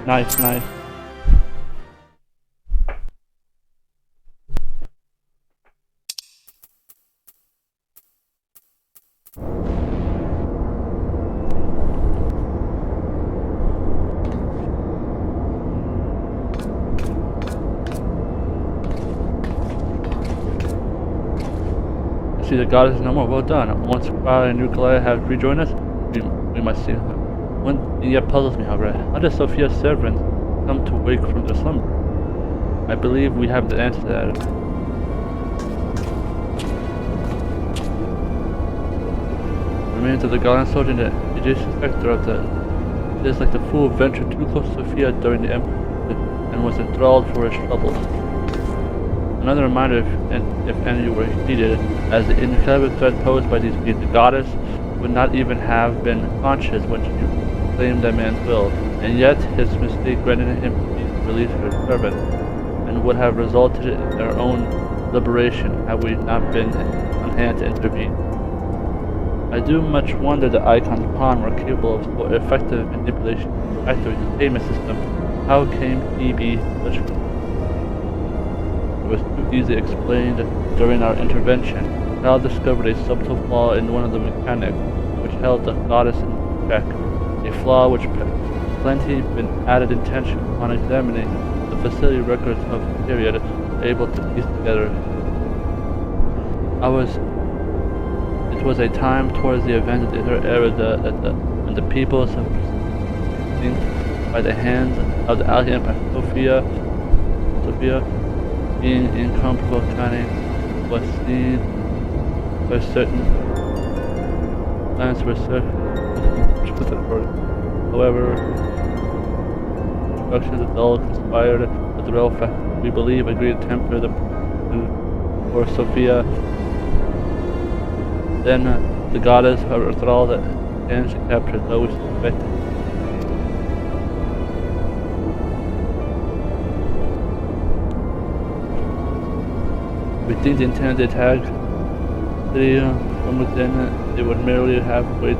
Nice, nice. See, the goddess is no more. Well done. Once Farah and Nuclei have rejoined us, we must see her. One thing yet puzzles me, however. How does Sophia's servants come to wake from their slumber? I believe we have the answer to that. The remains of the goddess soldier in the adjacent sector of the... It is like the fool ventured too close to Sophia during the Emperor and was enthralled for his troubles. Another reminder, if any were heeded, as the incredible threat posed by these beings, the goddess would not even have been conscious when she claimed that man's will, and yet his mistake granted him to release her servant, and would have resulted in their own liberation had we not been on hand to intervene. I do much wonder the icons upon were capable of so effective manipulation of the entertainment system. How came he be such? It was too easily explained during our intervention. Cal discovered a subtle flaw in one of the mechanics which held the goddess in check, a flaw which plenty been added intention upon examining the facility records of the period, able to piece together. It was a time towards the event of the Third Era when the peoples have been by the hands of the Allied Empire. Sophia, being incomparable cunning, was seen by certain plans were however, instructions of Dull conspired with the real fact we believe agreed to temper the for Sophia. Then the goddess, however, thrall that and she captured those suspected. We think the intended attack city from within it would merely have waited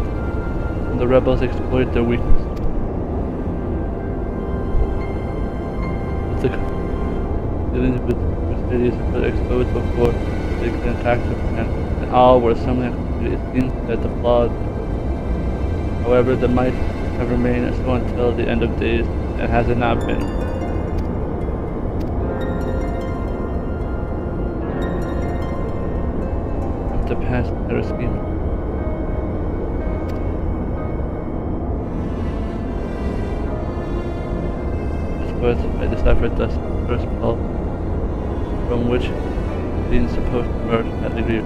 when the rebels exploit their weakness. The dealings with the cities were exposed before they could attack them, and all were assembling. It seems that the flaw, however, that might have remained so until the end of days, and has it not been. To pass their scheme. But I deciphered thus the first spell from which being supposed to emerge at the degree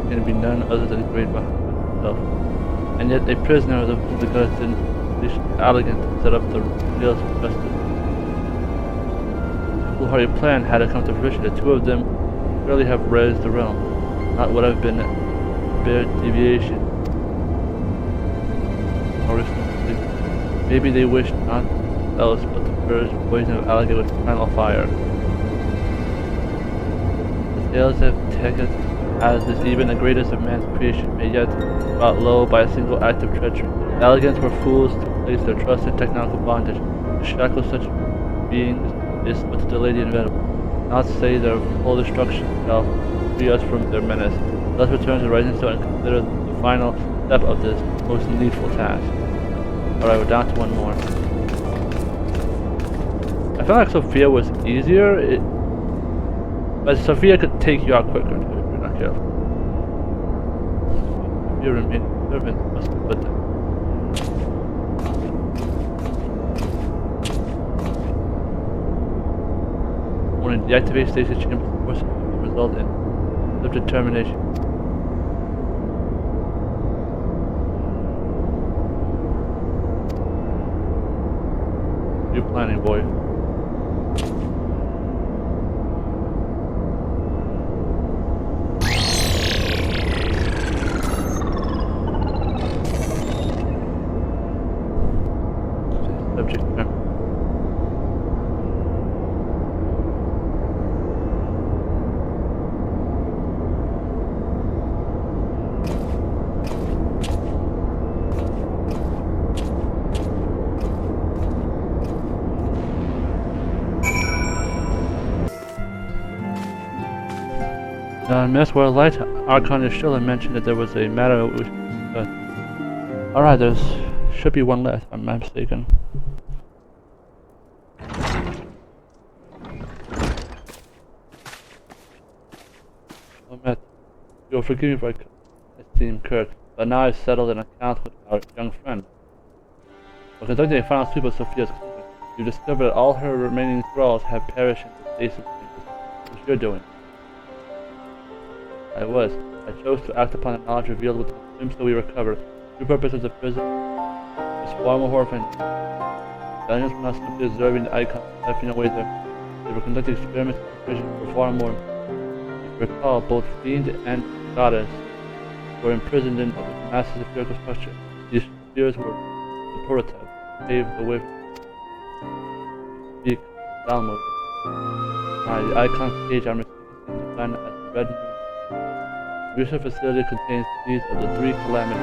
can be none other than great Bahamut himself. And yet a prisoner of the gods in elegant to set up the rails of justice. The foolhardy plan had come to fruition. The two of them surely have raised the realm. Not would have been a bare deviation. Or maybe they wished not else but to purge poison of alligator with final fire. The tales have taken as this even the greatest of man's creation may yet brought low by a single act of treachery. The elegants were fools to place their trust in technical bondage. To shackle such beings is but to delay the inevitable. Not say their full destruction shall free us from their menace. Let us return to the rising sun and consider the final step of this most needful task. Alright, we're down to one more. I felt like Sophia was easier, but Sophia could take you out quicker too, if you're not careful. Sophia remained servant must be put there. When deactivate station chamber force will result in self-determination. You're planning, boy. Subject memory. Miss World Light, Archon Yeshua mentioned that there was a matter we alright, there should be one left, if I'm not mistaken. Oh, Matt, you'll forgive me for I seem curt, but now I've settled an account with our young friend. While conducting a final sweep of Sophia's kingdom, you discover that all her remaining thralls have perished in the stasis which you're doing. I chose to act upon the knowledge revealed within the swim so we recover. The true purpose of the prison is far more horrifying. The aliens were not simply observing the icons and laughing away there. They were conducting experiments with precision for far more. If you recall, both Fiend and Goddess were imprisoned in a massive spherical structure. These spheres were the prototype, paved the way for speak downward. The icon cage I'm receiving is designed as a red moon. The research facility contains these of the three calamities.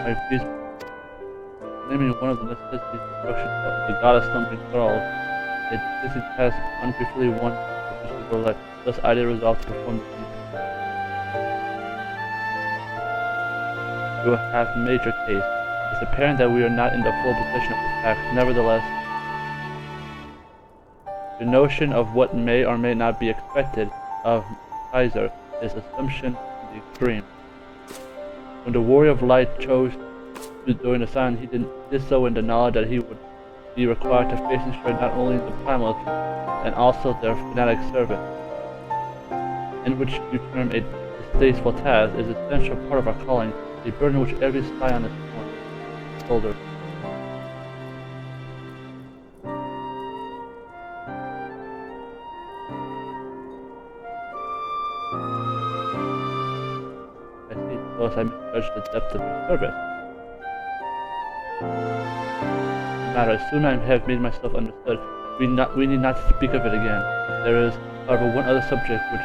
I refuse naming one of the necessities of destruction of the goddess slumbering thralls. A distinct task unbriefly won officially were left. Thus Ida resolved to perform the deed. We have made your case. It's apparent that we are not in the full possession of the facts. Nevertheless, the notion of what may or may not be expected of Kaiser is assumption to the extreme. When the Warrior of Light chose to join the Sun, he did so in the knowledge that he would be required to face and destroy not only the Primals, and also their fanatic servant, in which you term a distasteful task, is an essential part of our calling, a burden which every scion is born shoulder. I see, suppose I misjudged the depth of your service. No matter, soon I have made myself understood. We need not speak of it again. There is, however, one other subject which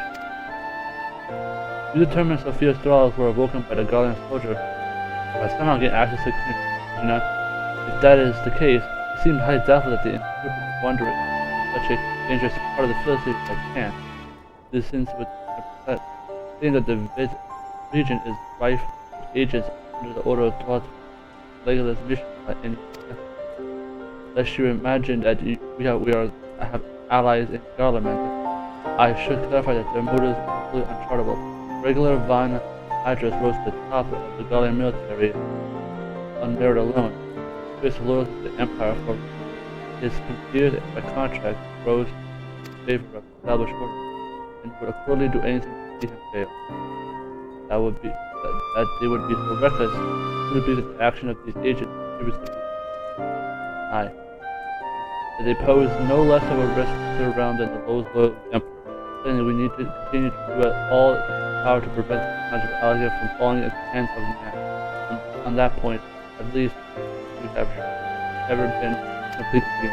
you determined Sophia's thralls were awoken by the Guardian soldier by somehow getting access to Kenan. If that is the case, it seems highly doubtful that the interpreter would wander in such a dangerous part of the facility like Kenan. This seems would saying that the region is rife with agents under the order of thought Legolas mission by any lest you imagine that we have allies in Garland. I should clarify that their motives are completely unchartable. Regular Von Hydras rose to the top of the Gallian military on merit alone. His loyalty to the Empire for his peers by contract rose in favor of established order, and would accordingly do anything to see him fail. That they would be so reckless would be the action of these agents that they pose no less of a risk to the realm than the loyal Emperor. Certainly we need to continue to do all power to prevent the magic alligator from falling into the hands of man. On that point, at least, we have never been completely.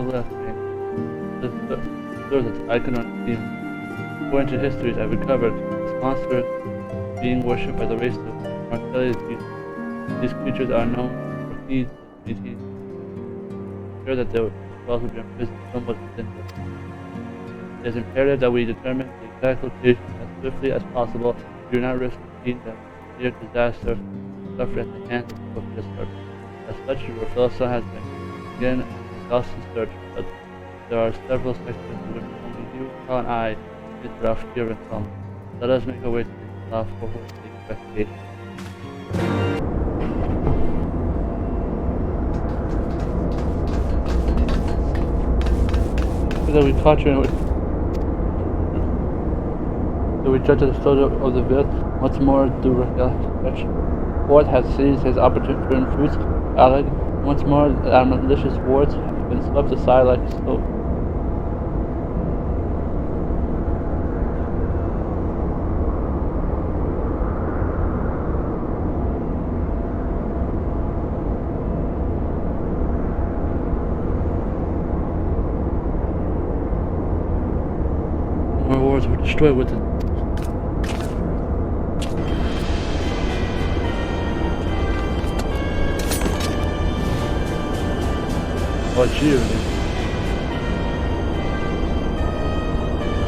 Left there's an icon on the theme. According to histories I've recovered, this monster is being worshipped by the race of Marcellius. These creatures are known for heeds and meetings. Sure that they would also be imprisoned somewhat within them. It is imperative that we determine the exact location as swiftly as possible. We do not risk seeing them near disaster suffer at the hands of the Sophia servant. As such, your fellow son has been again exhaustive search, but there are several sections in which only you, Cal, and I enter our fear and calm. Let us make our way to the south for the investigation. That we caught you and that we judge the soldier of the Vil. Once more, the Ford has seized his opportune fruits. Alec, once more, our malicious wards have been swept aside like snow. Former wars were destroyed with it. Oh, gee.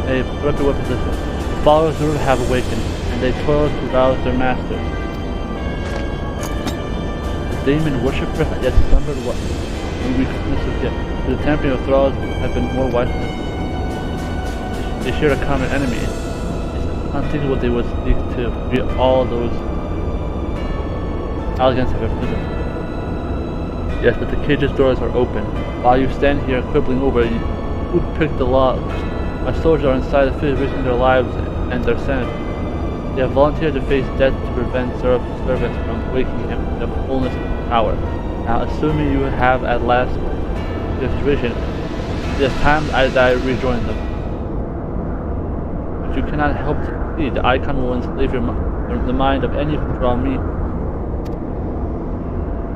Hey, put up your weapons. The followers of the river have awakened, and they toil to rouse their master. The demon worshipper had yet slumbered when weakness of yet. The tampering of thralls have been more widespread. They shared a common enemy. It's unthinkable they would seek to free all those elegance of their prison. Yes, but the cage's doors are open. While you stand here quibbling over it, who picked the locks? My soldiers are inside the city risking their lives and their sanity. They have volunteered to face death to prevent servants from waking him in the fullness of power. Now, assuming you have at last this vision, it is time that I rejoin them. But you cannot help to see the icon will enslave the mind of any who draw me.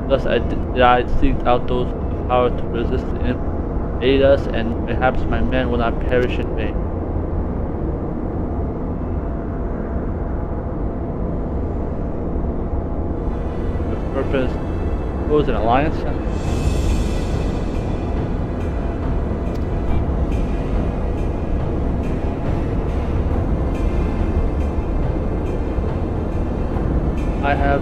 Thus I seek out those with the power to resist the enemy, aid us, and perhaps my men will not perish in vain. The purpose was an alliance? I have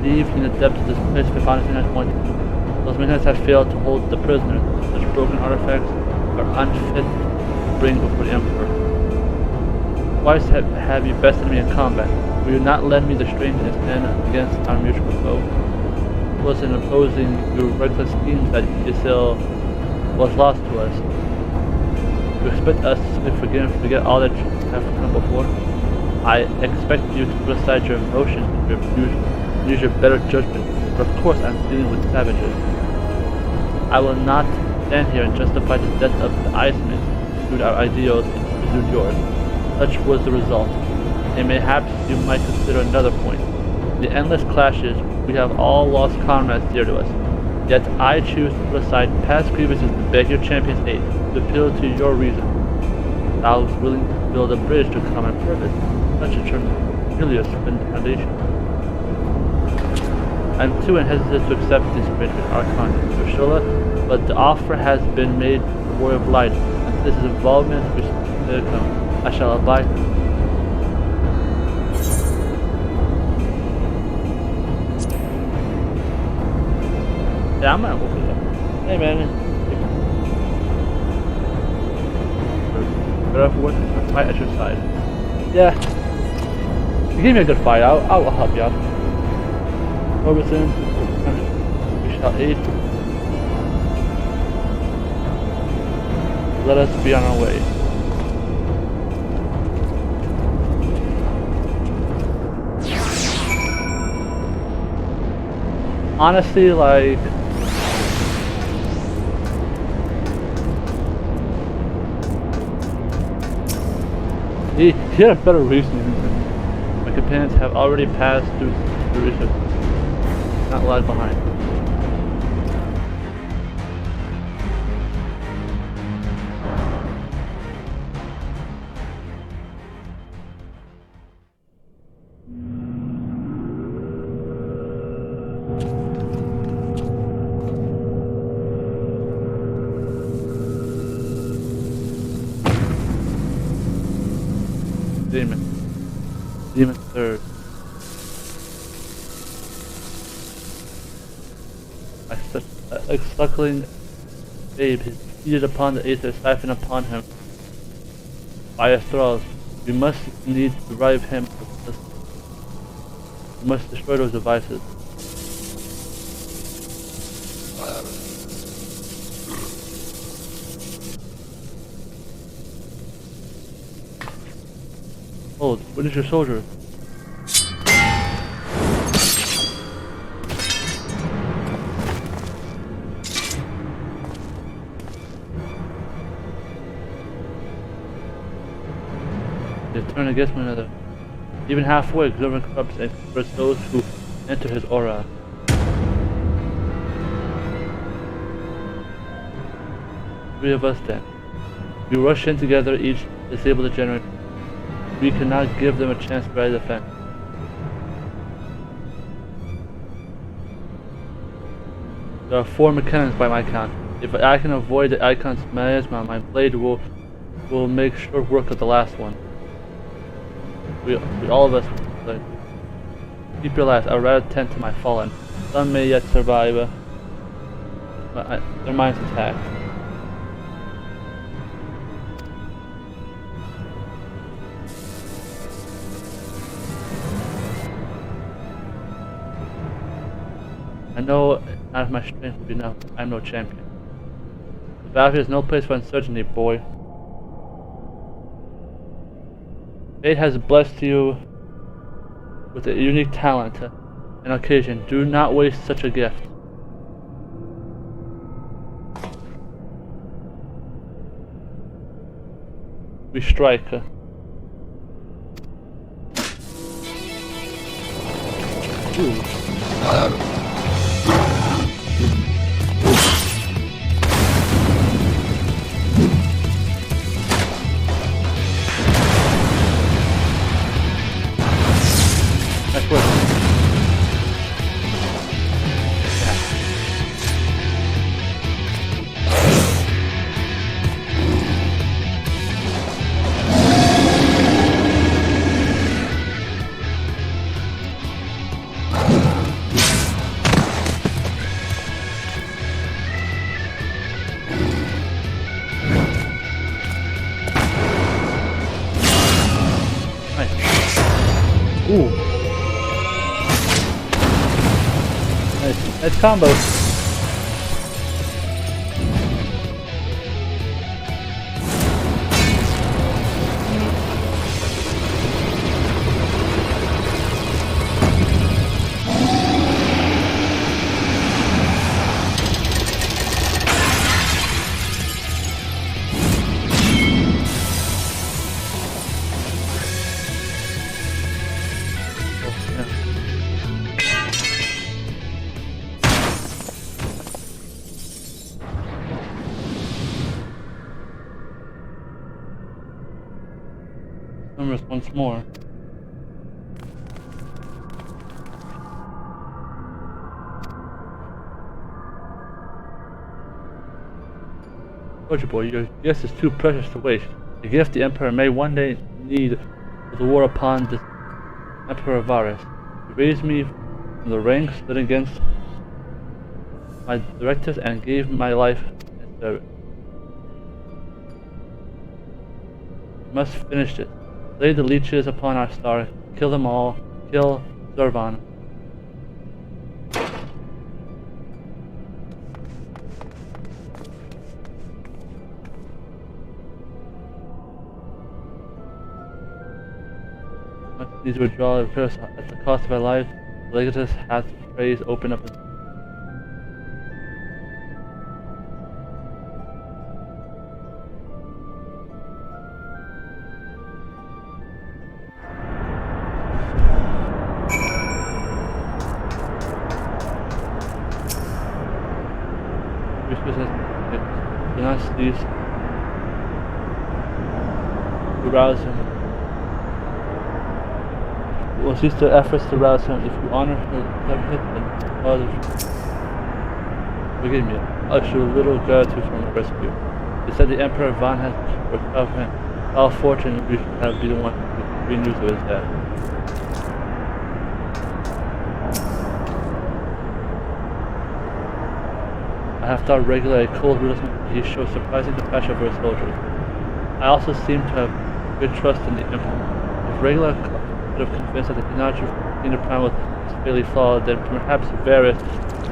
believed in the depths of this place we found in 1920. Those midnights have failed to hold the prisoners. Such broken artifacts are unfit to bring before the Emperor. Twice have you bested me in combat. Will you not lend me the strength to stand against our mutual foe? It was in opposing your reckless schemes that Ysil was lost to us. You expect us to simply forget all that have come before? I expect you to put aside your emotions and use your better judgment, but of course I'm dealing with savages. I will not stand here and justify the death of the Icemen who pursued our ideals and pursued yours. Such was the result. And mayhaps you might consider another point. In the endless clashes, we have all lost comrades dear to us. Yet I choose to put aside past grievances to beg your champion's aid, to appeal to your reason. I was willing to build a bridge to common purpose. Such a tremendous foundation. I am too hesitant to accept this arrangement, Archon Ursula, but the offer has been made to the Warrior of Light, and this is involvement which I shall abide. Yeah, I'm gonna open it up. Hey man. Better off working fight at your side. Yeah. You gave me a good fight, I'll help you out. Robertson, we shall aid. Let us be on our way. Honestly, like, he had a better reasoning. My companions have already passed through the research. Not lag behind. Demon third. A suckling babe is seated upon the aether, siphoned upon him by his thralls. We must needs derive him. We must destroy those devices. Hold, what is your soldier? They turn against one another. Even halfway, Glimmer corrupts and converts those who enter his aura. Three of us then. We rush in together, each disable the generator. We cannot give them a chance to try to defend. There are 4 mechanics by my count. If I can avoid the icon's miasma, my blade will make short work of the last one. We all of us will keep your lives. I would rather tend to my fallen. Some may yet survive, but their mind's attacked. I know not if my strength will be enough. I'm no champion. The battlefield is no place for uncertainty, boy. Fate has blessed you with a unique talent and occasion. Do not waste such a gift. We strike. Ooh. Nice work. Ooh. Nice combo. Numbers once more. Soldier boy, your gift is too precious to waste. A gift the Emperor may one day need for the war upon the Emperor Varus. He raised me from the ranks, stood against my directives, and gave my life in service. We must finish this. Lay the leeches upon our star, kill them all, kill Zervan. Must need to withdraw the curse at the cost of our lives. The Legatus hath praise open up. Do not cease to rouse him. Will cease their efforts to rouse him. If you honor him, then others forgive me. I'll show little gratitude for my rescue. They said the Emperor Van has recovered him. How fortunate we should have been the one to bring news of his death. I have thought regularly a cold realism. He shows surprising compassion for his soldiers. I also seem to have good trust in the Emperor. If regular could have convinced that the Kenan in the prime was severely flawed, then perhaps Varus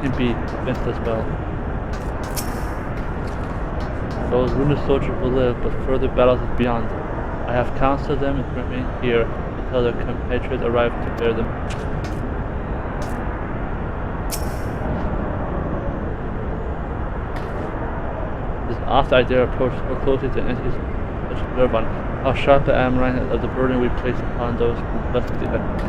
can be convinced as well. Those wounded soldiers will live, but further battles is beyond them. I have counseled them to remain here until their compatriots arrive to bear them. After I dare approach so closely to entities such as Zervan, how sharp I am reminded of the burden we place upon those who bless the enemy.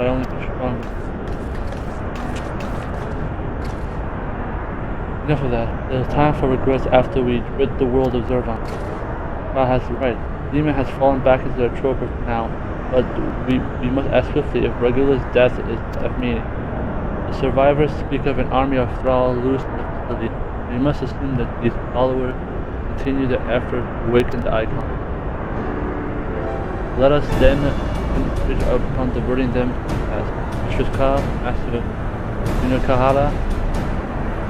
but only the strongest. Enough of that. It is time for regrets after we rid the world of Zervan. God has the right. Demon has fallen back into their trope for now, but we must act swiftly if Regulus' death is of meaning. The survivors speak of an army of thralls loose in the facility. We must assume that these followers continue their effort to awaken the icon. Let us then concentrate upon diverting them as Mistress Ka, Master Kahala,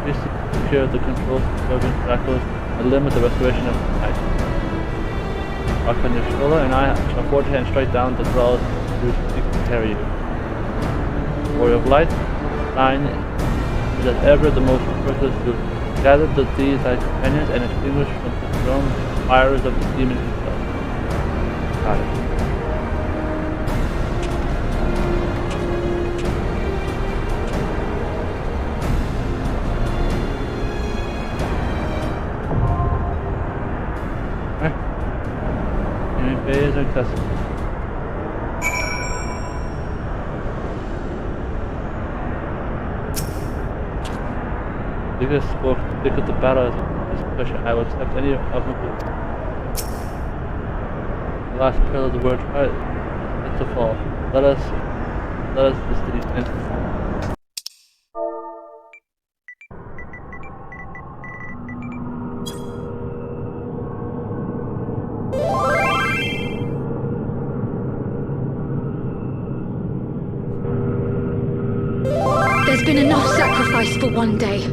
please secure the controls of Tentacles and limit the restoration of the night. Arkanishkola and I shall forge ahead and strike down the thralls who seek to carry you. Warrior of Light, thine is as ever the most worthless to gather the these thy companions and extinguish from the throne the fires of the demon himself. Got it. Phase and test. Biggest spoke, pick up the battle as pressure. I will accept any of them. The last peril of the word right, it's a fall. Let us this end. There's been enough sacrifice for one day.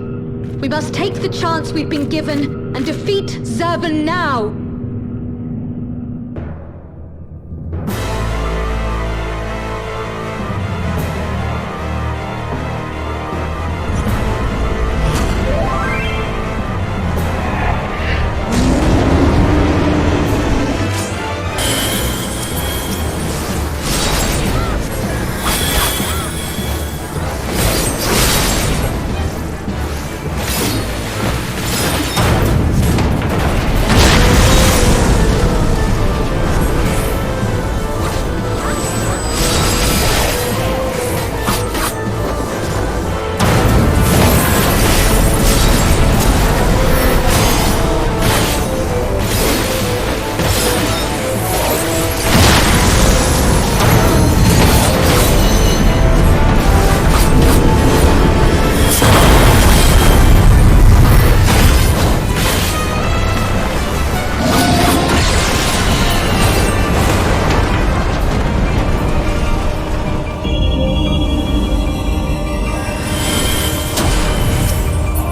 We must take the chance we've been given and defeat Zervan now!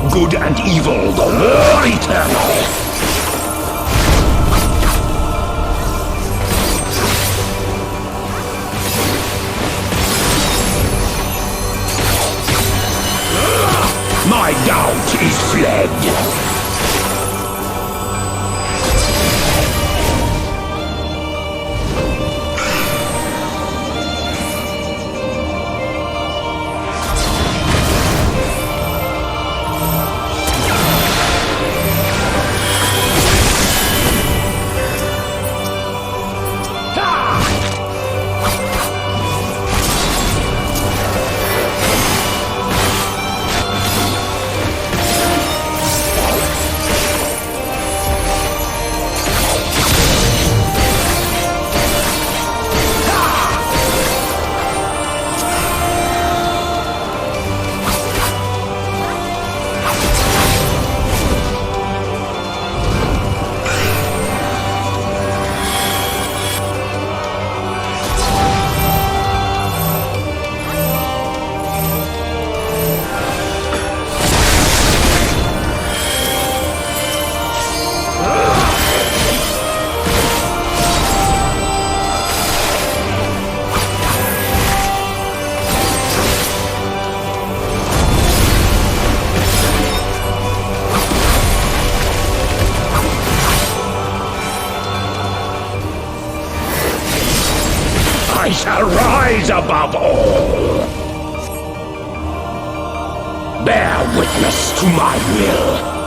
Good and evil, the war eternal! My doubt is fled! I shall rise above all. Bear witness to my will.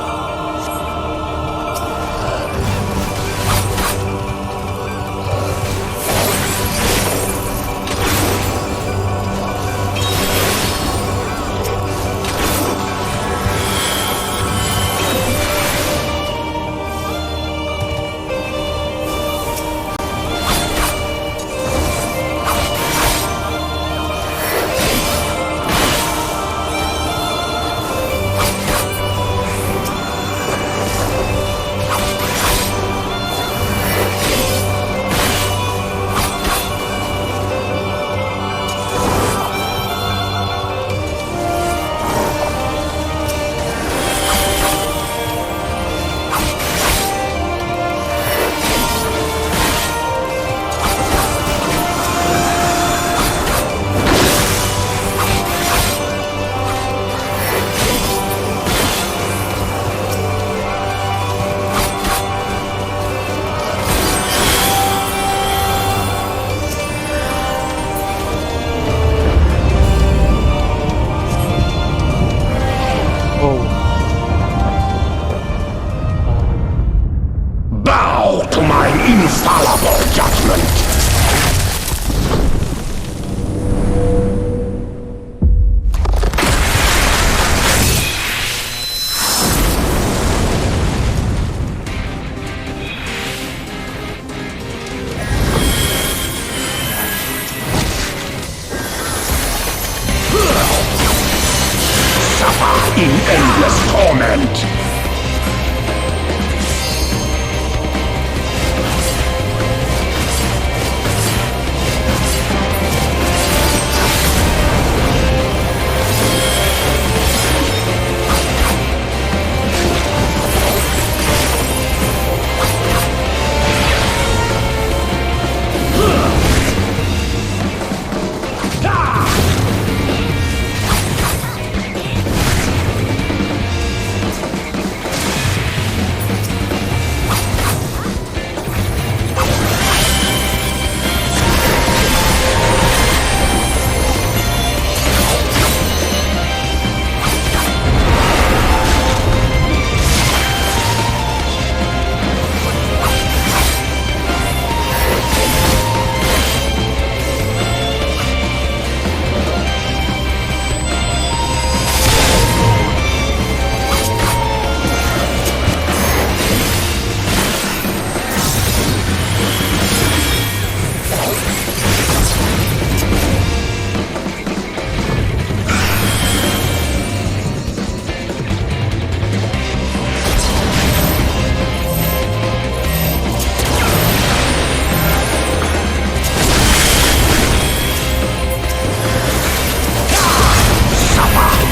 infallible judgment. Suffer in endless torment.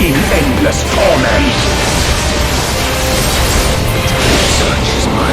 In endless torment. Such is my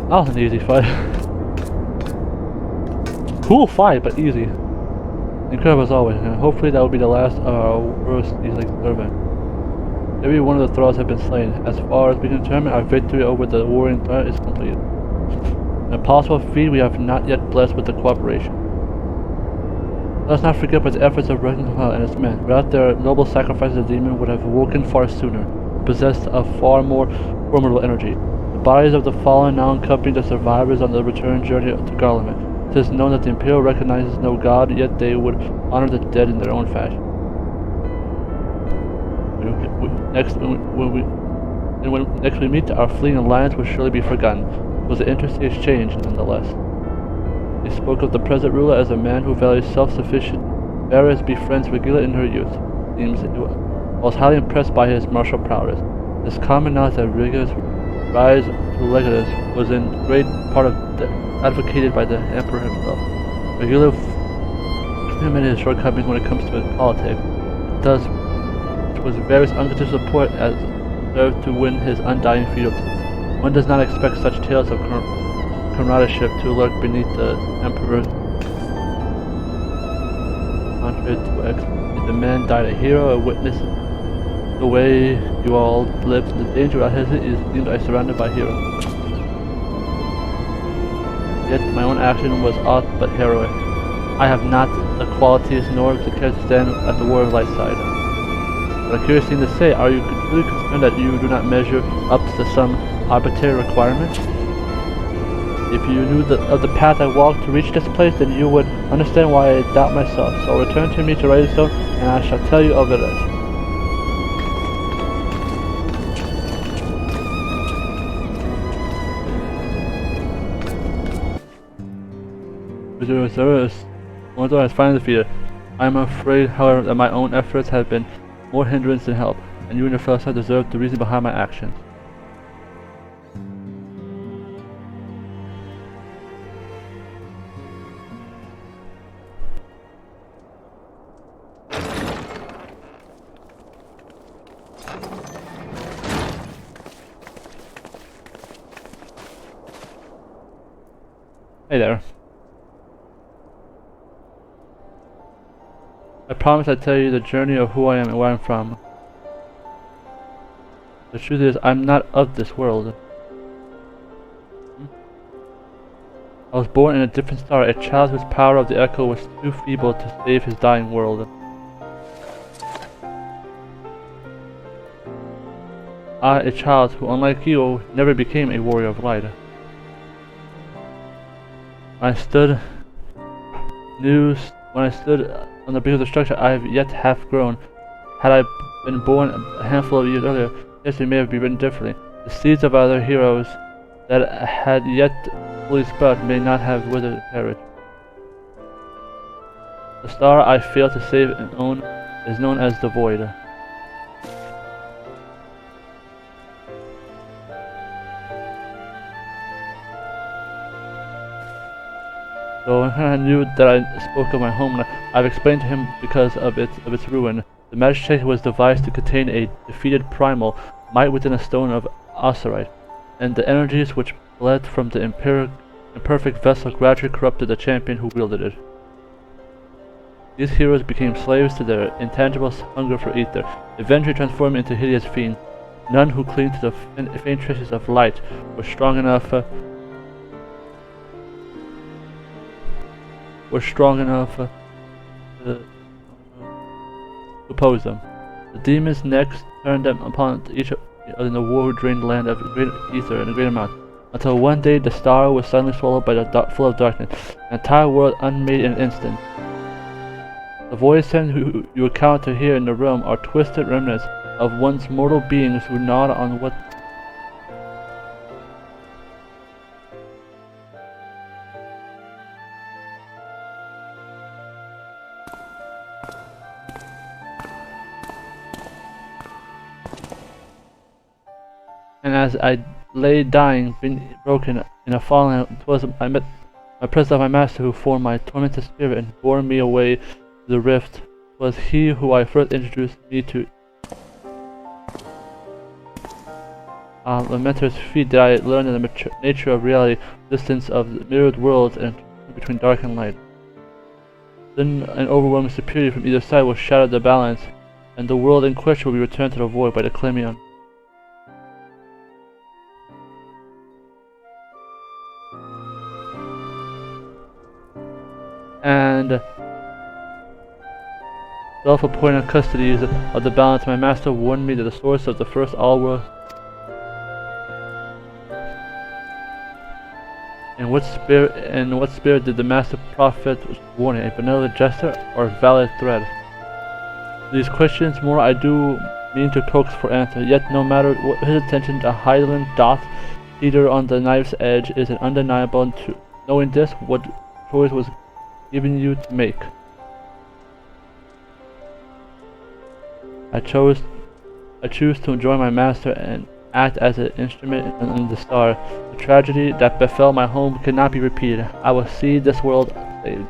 That was an easy fight. Cool fight, but easy. Incredible as always, and hopefully that will be the last of our worst easily servant. Every one of the thralls have been slain. As far as we can determine, our victory over the warring threat is complete. An impossible feat we have not yet blessed with the cooperation. Let us not forget by the efforts of Regnhall and his men. Without their noble sacrifices, the demon would have awoken far sooner, possessed of far more formidable energy. The bodies of the fallen now accompany the survivors on the return journey to Garlement. It is known that the Imperial recognizes no god, yet they would honor the dead in their own fashion. When next we meet, our fleeing alliance will surely be forgotten. It was an interesting exchange, nonetheless. He spoke of the present ruler as a man who values self-sufficient. Varys befriends Regilla in her youth. Seems I was highly impressed by his martial prowess. It is common knowledge that Regilla's rise to Legolas was in great part advocated by the Emperor himself. Regilla committed his shortcomings when it comes to his politics. Thus, it was Varys' unconditional support as served to win his undying fealty. One does not expect such tales of comradeship to lurk beneath the Emperor's. Contrary to expectation, the man died a hero, a witness the way you all lived in the danger without hesitation is deemed I surrounded by heroes. Yet my own action was aught but heroic. I have not the qualities nor the care to stand at the war of light side. But a curious thing to say, are you really concerned that you do not measure up to some arbitrary requirement? If you knew of the path I walked to reach this place, then you would understand why I doubt myself. So return to me to write stone, and I shall tell you of it as. Mordor has finally defeated. I am afraid, however, that my own efforts have been more hindrance than help, and you and your fellows have deserved the reason behind my actions. Hey there. I promise I'd tell you the journey of who I am and where I'm from. The truth is, I'm not of this world. I was born in a different star, a child whose power of the echo was too feeble to save his dying world. I, a child who, unlike you, never became a warrior of light. When I stood on the brink of destruction, I have yet half grown. Had I been born a handful of years earlier, history may have been written differently. The seeds of other heroes that had yet fully sprout may not have withered and perished. The star I failed to save and own is known as the Void. So when I knew that I spoke of my homeland, I've explained to him because of its ruin. The magic was devised to contain a defeated primal might within a stone of Osirite, and the energies which bled from the imperfect vessel gradually corrupted the champion who wielded it. These heroes became slaves to their intangible hunger for ether, eventually transformed into hideous fiends. None who cling to the faint traces of light were strong enough to oppose them. The demons next turned them upon each other in the war who drained the land of great ether in a great amount, until one day the star was suddenly swallowed by the flood of darkness, an entire world unmade in an instant. The voices who you encounter here in the realm are twisted remnants of once mortal beings who gnawed on what and as I lay dying, broken in a fallen, I met my presence of my master who formed my tormented spirit and bore me away to the rift. It was he who I first introduced me to the mentor's feet that I learned in the nature of reality, distance of the mirrored worlds and between dark and light. Then an overwhelming superiority from either side will shatter the balance, and the world in question will be returned to the void by the Clemion. And self-appointed custodies of the balance, my master warned me that the source of the first all-world. In what spirit did the master prophet warn it? A benevolent gesture or a valid threat? These questions more I do mean to coax for answer, yet no matter what his attention, the Highland doth teeter on the knife's edge is an undeniable truth. Knowing this, what choice was given you to make? I choose to enjoy my master and act as an instrument in the star. The tragedy that befell my home cannot be repeated. I will see this world saved.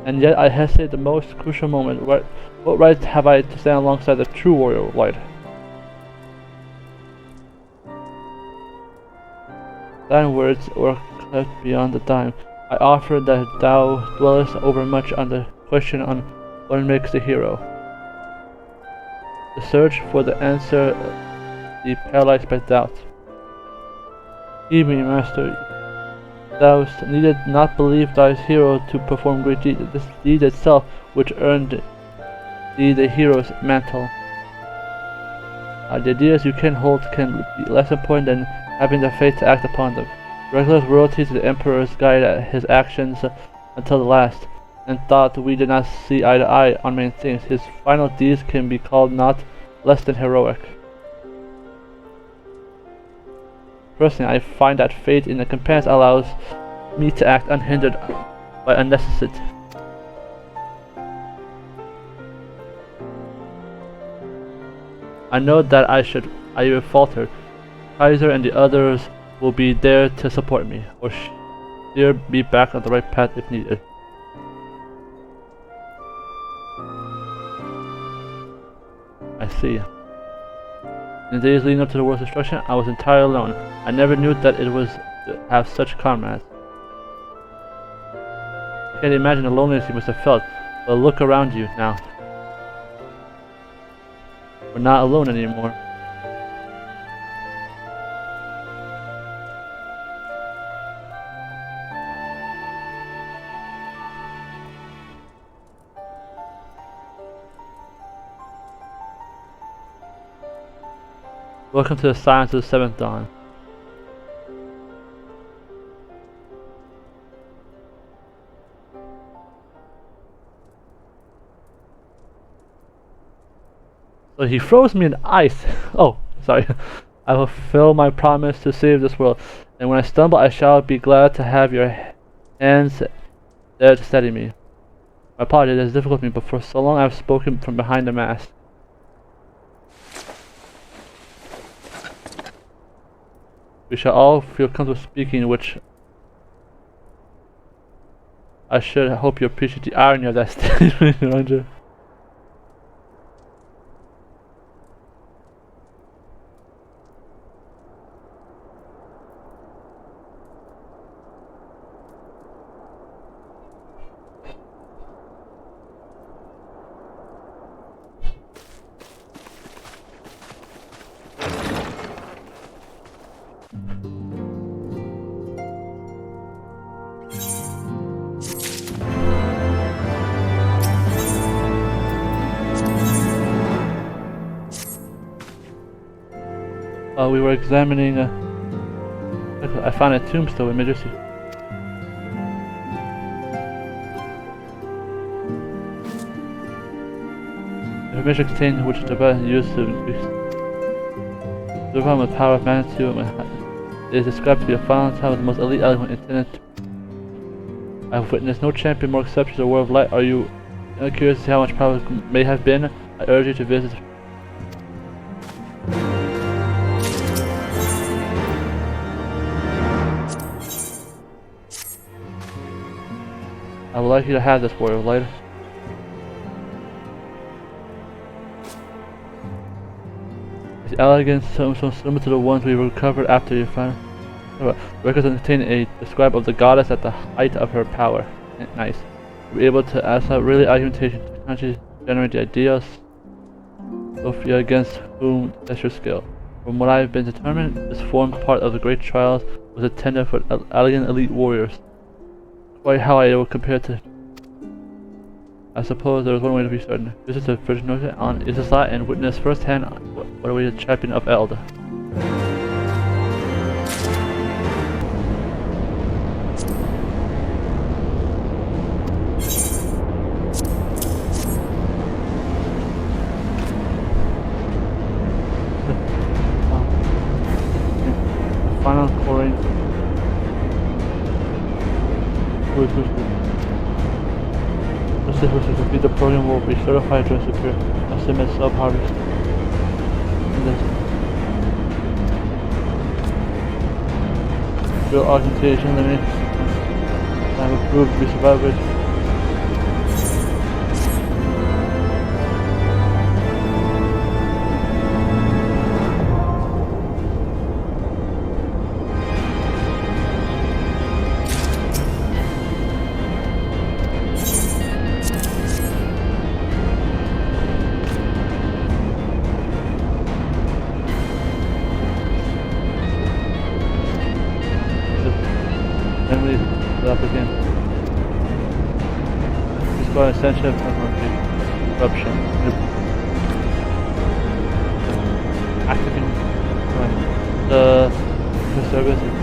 And yet I hesitate at the most crucial moment. What right have I to stand alongside the true warrior of light? Thine words were cleft beyond the time. I offer that thou dwellest overmuch on the question on what makes the hero. The search for the answer, the paralyzed by doubt. Heed me, master. Thou needed not believe thy hero to perform great deeds. This deed itself which earned thee the hero's mantle. The ideas you can hold can be less important than having the faith to act upon them. Regulus royalty to the emperor's guide his actions until the last, and thought we did not see eye to eye on many things. His final deeds can be called not less than heroic. Personally, I find that fate in the companions allows me to act unhindered by a necessity. I know that I will falter. Kaiser and the others will be there to support me, or steer me back on the right path if needed. I see. In the days leading up to the world's destruction, I was entirely alone. I never knew that it was to have such comrades. can't imagine the loneliness you must have felt. But look around you now. We're not alone anymore. Welcome to the silence of the 7th dawn. So he froze me in ice. Oh, sorry. I will fulfill my promise to save this world. And when I stumble, I shall be glad to have your hands there to steady me. My apologies, it is difficult for me, but for so long I have spoken from behind the mask. We shall all feel comfortable speaking, which I should hope you appreciate the irony of that statement, Ranger. We were examining I found a tombstone in Majesty. The information contained which the button used to increase the overwhelm with power of magnitude. It is described to be a final time with the most elite eloquent intended. I have witnessed no champion more exceptional to the world of light. Are you curious to see how much power may have been? I urge you to visit. I would like you to have this, warrior of light. Its elegance so similar to the ones we recovered after your final. Records contain a describe of the goddess at the height of her power. Nice. To be able to ask out really argumentation to consciously generate the ideas. Sophia, against whom test your skill. From what I have been determined, this formed part of the great trials was intended for elegant elite warriors. Quite how I will compare to. I suppose there is one way to be certain. Visit the Virgin Note on Isisla and witness firsthand what away the champion of Eld. The final scoring. Who complete the program will be certified to superior estimate sub-harvest. Real augmentation limit. Time approved to be survivors. Up again. It's got essential corruption. Active in the service.